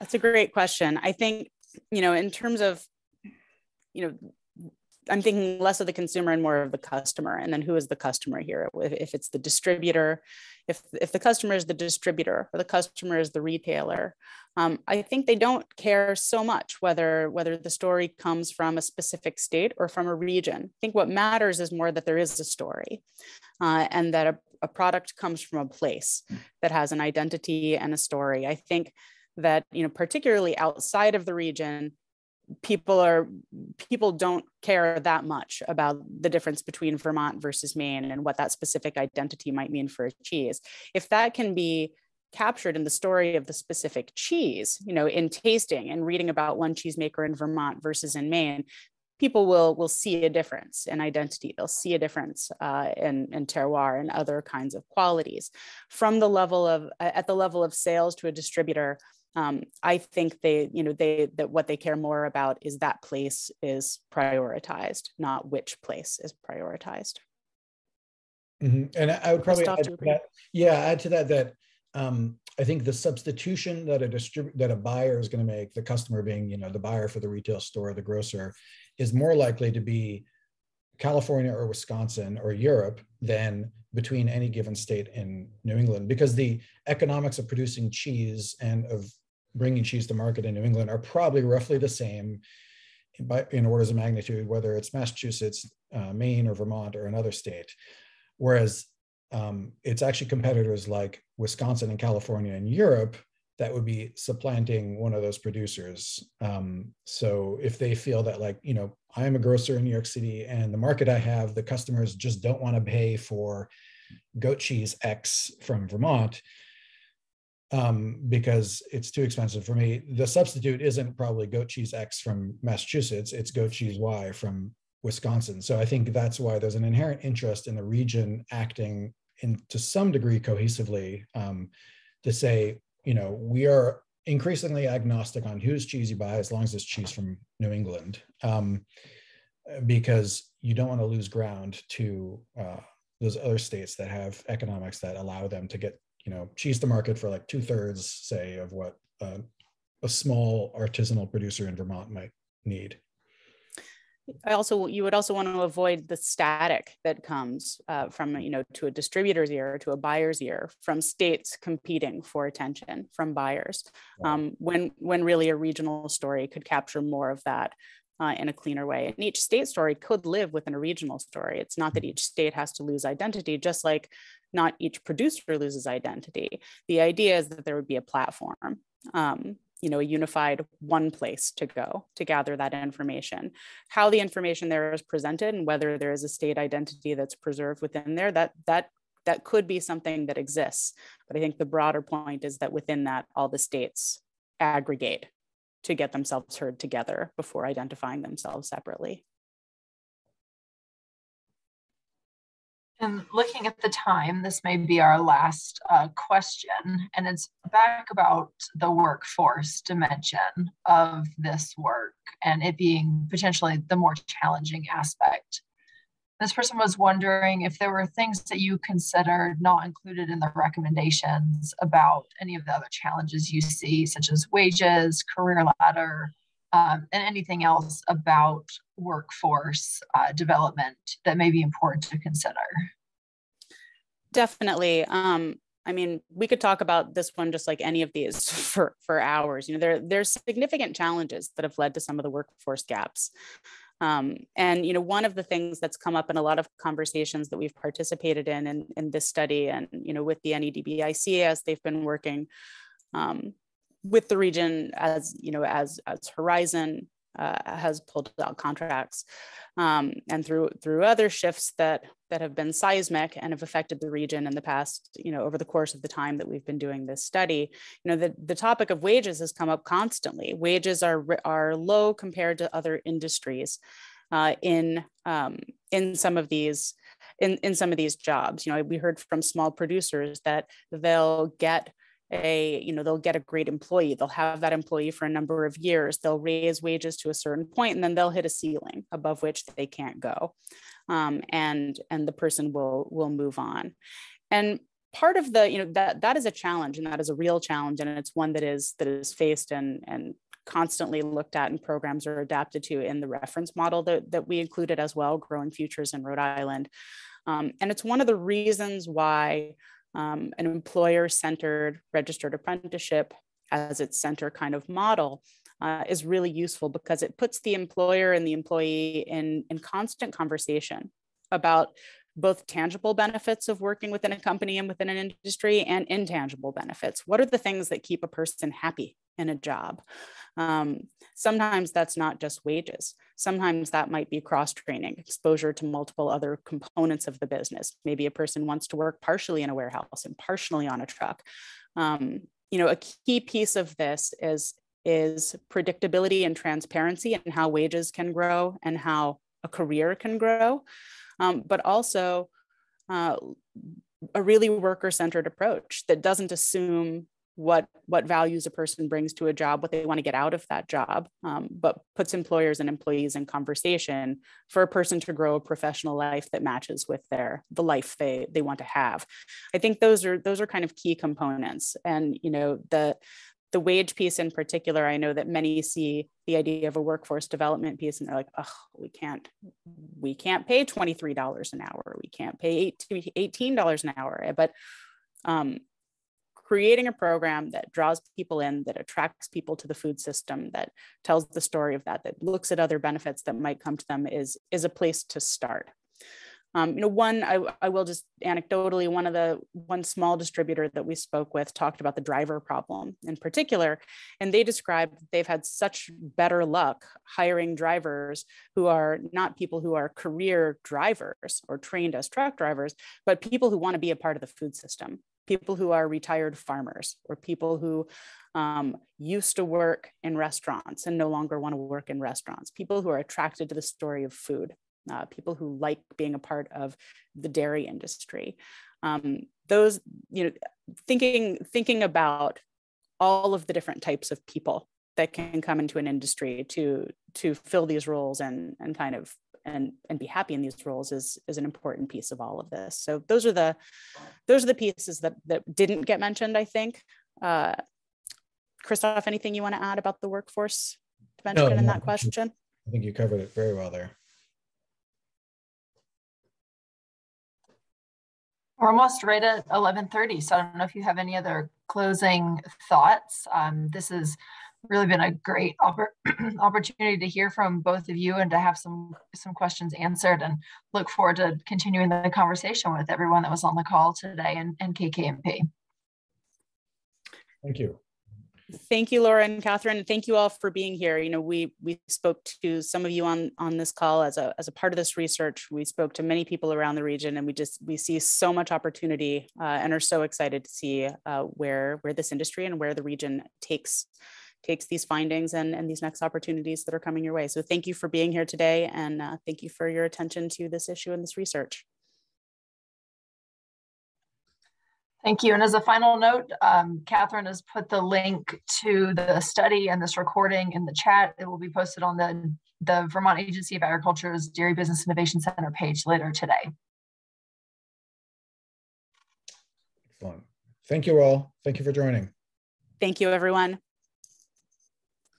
That's a great question. I think, in terms of, I'm thinking less of the consumer and more of the customer. And then who is the customer here? If it's the distributor, if the customer is the distributor or the customer is the retailer, I think they don't care so much whether the story comes from a specific state or from a region. I think what matters is more that there is a story and that a product comes from a place that has an identity and a story. I think that, particularly outside of the region, people don't care that much about the difference between Vermont versus Maine and what that specific identity might mean for a cheese. If that can be captured in the story of the specific cheese, in tasting and reading about one cheesemaker in Vermont versus in Maine, people will see a difference in identity. They'll see a difference in terroir and other kinds of qualities. From the level of sales to a distributor, I think that what they care more about is that place is prioritized, not which place is prioritized. Mm-hmm. And I would probably add to that I think the substitution that a buyer is going to make, the customer being the buyer for the retail store, the grocer, is more likely to be California or Wisconsin or Europe than between any given state in New England, because the economics of producing cheese and of bringing cheese to market in New England are probably roughly the same in orders of magnitude, whether it's Massachusetts, Maine, or Vermont, or another state. Whereas it's actually competitors like Wisconsin and California and Europe that would be supplanting one of those producers. So if they feel that, I am a grocer in New York City and the market I have, the customers just don't want to pay for goat cheese X from Vermont, because it's too expensive for me. The substitute isn't probably goat cheese X from Massachusetts, it's goat cheese Y from Wisconsin. So I think that's why there's an inherent interest in the region acting to some degree cohesively to say, we are increasingly agnostic on whose cheese you buy as long as it's cheese from New England, because you don't want to lose ground to those other states that have economics that allow them to get cheese to market for like 2/3, say, of what a small artisanal producer in Vermont might need. You would also want to avoid the static that comes from, to a distributor's ear, to a buyer's ear, from states competing for attention from buyers, when really a regional story could capture more of that in a cleaner way. And each state story could live within a regional story. It's not that each state has to lose identity, just like not each producer loses identity. The idea is that there would be a platform, a unified one place to go to gather that information. How the information there is presented and whether there is a state identity that's preserved within there, that could be something that exists. But I think the broader point is that within that, all the states aggregate to get themselves heard together before identifying themselves separately. And looking at the time, this may be our last question, and it's back about the workforce dimension of this work and it being potentially the more challenging aspect. This person was wondering if there were things that you considered not included in the recommendations about any of the other challenges you see, such as wages, career ladder, and anything else about workforce development that may be important to consider. Definitely. I mean, we could talk about this one just like any of these for hours. You know, there's significant challenges that have led to some of the workforce gaps. And, you know, one of the things that's come up in a lot of conversations that we've participated in this study and, you know, with the NEDBIC as they've been working with the region as, you know, as Horizon has pulled out contracts and through other shifts that have been seismic and have affected the region in the past, you know, over the course of the time that we've been doing this study. You know, the topic of wages has come up constantly. Wages are low compared to other industries in some of these jobs. You know, we heard from small producers that they'll get a great employee. They'll have that employee for a number of years. They'll raise wages to a certain point, and then they'll hit a ceiling above which they can't go, and the person will move on. And part of the, you know, that is a challenge, and that is a real challenge, and it's one that is faced and constantly looked at, and programs are adapted to in the reference model that we included as well, Growing Futures in Rhode Island. And it's one of the reasons why an employer-centered registered apprenticeship as its center kind of model is really useful, because it puts the employer and the employee in constant conversation about both tangible benefits of working within a company and within an industry, and intangible benefits. What are the things that keep a person happy in a job? Sometimes that's not just wages. Sometimes that might be cross-training, exposure to multiple other components of the business. Maybe a person wants to work partially in a warehouse and partially on a truck. You know, a key piece of this is predictability and transparency, and how wages can grow and how a career can grow, but also a really worker-centered approach that doesn't assume what values a person brings to a job, what they want to get out of that job, but puts employers and employees in conversation for a person to grow a professional life that matches with the life they want to have. I think those are kind of key components. And, you know, the wage piece in particular, I know that many see the idea of a workforce development piece and they're like, oh, we can't pay $23 an hour. We can't pay $18 an hour. But creating a program that draws people in, that attracts people to the food system, that tells the story of that looks at other benefits that might come to them is a place to start. You know, I will just anecdotally, one small distributor that we spoke with talked about the driver problem in particular, and they described they've had such better luck hiring drivers who are not people who are career drivers or trained as truck drivers, but people who want to be a part of the food system, people who are retired farmers, or people who used to work in restaurants and no longer want to work in restaurants, people who are attracted to the story of food. People who like being a part of the dairy industry. Those, you know, thinking about all of the different types of people that can come into an industry to fill these roles and kind of and be happy in these roles is an important piece of all of this. So those are the pieces that didn't get mentioned, I think. Christoph, anything you want to add about the workforce dimension in that question? I think you covered it very well there. We're almost right at 11:30, so I don't know if you have any other closing thoughts. This has really been a great opportunity to hear from both of you and to have some questions answered, and look forward to continuing the conversation with everyone that was on the call today and KK&P. Thank you. Thank you, Laura and Catherine, and thank you all for being here. You know, we spoke to some of you on this call as a part of this research. We spoke to many people around the region, and we see so much opportunity and are so excited to see where this industry and where the region takes takes these findings and these next opportunities that are coming your way. So thank you for being here today, and thank you for your attention to this issue and this research. Thank you. And as a final note, Catherine has put the link to the study and this recording in the chat. It will be posted on the Vermont Agency of Agriculture's Dairy Business Innovation Center page later today. Excellent. Thank you all. Thank you for joining. Thank you, everyone.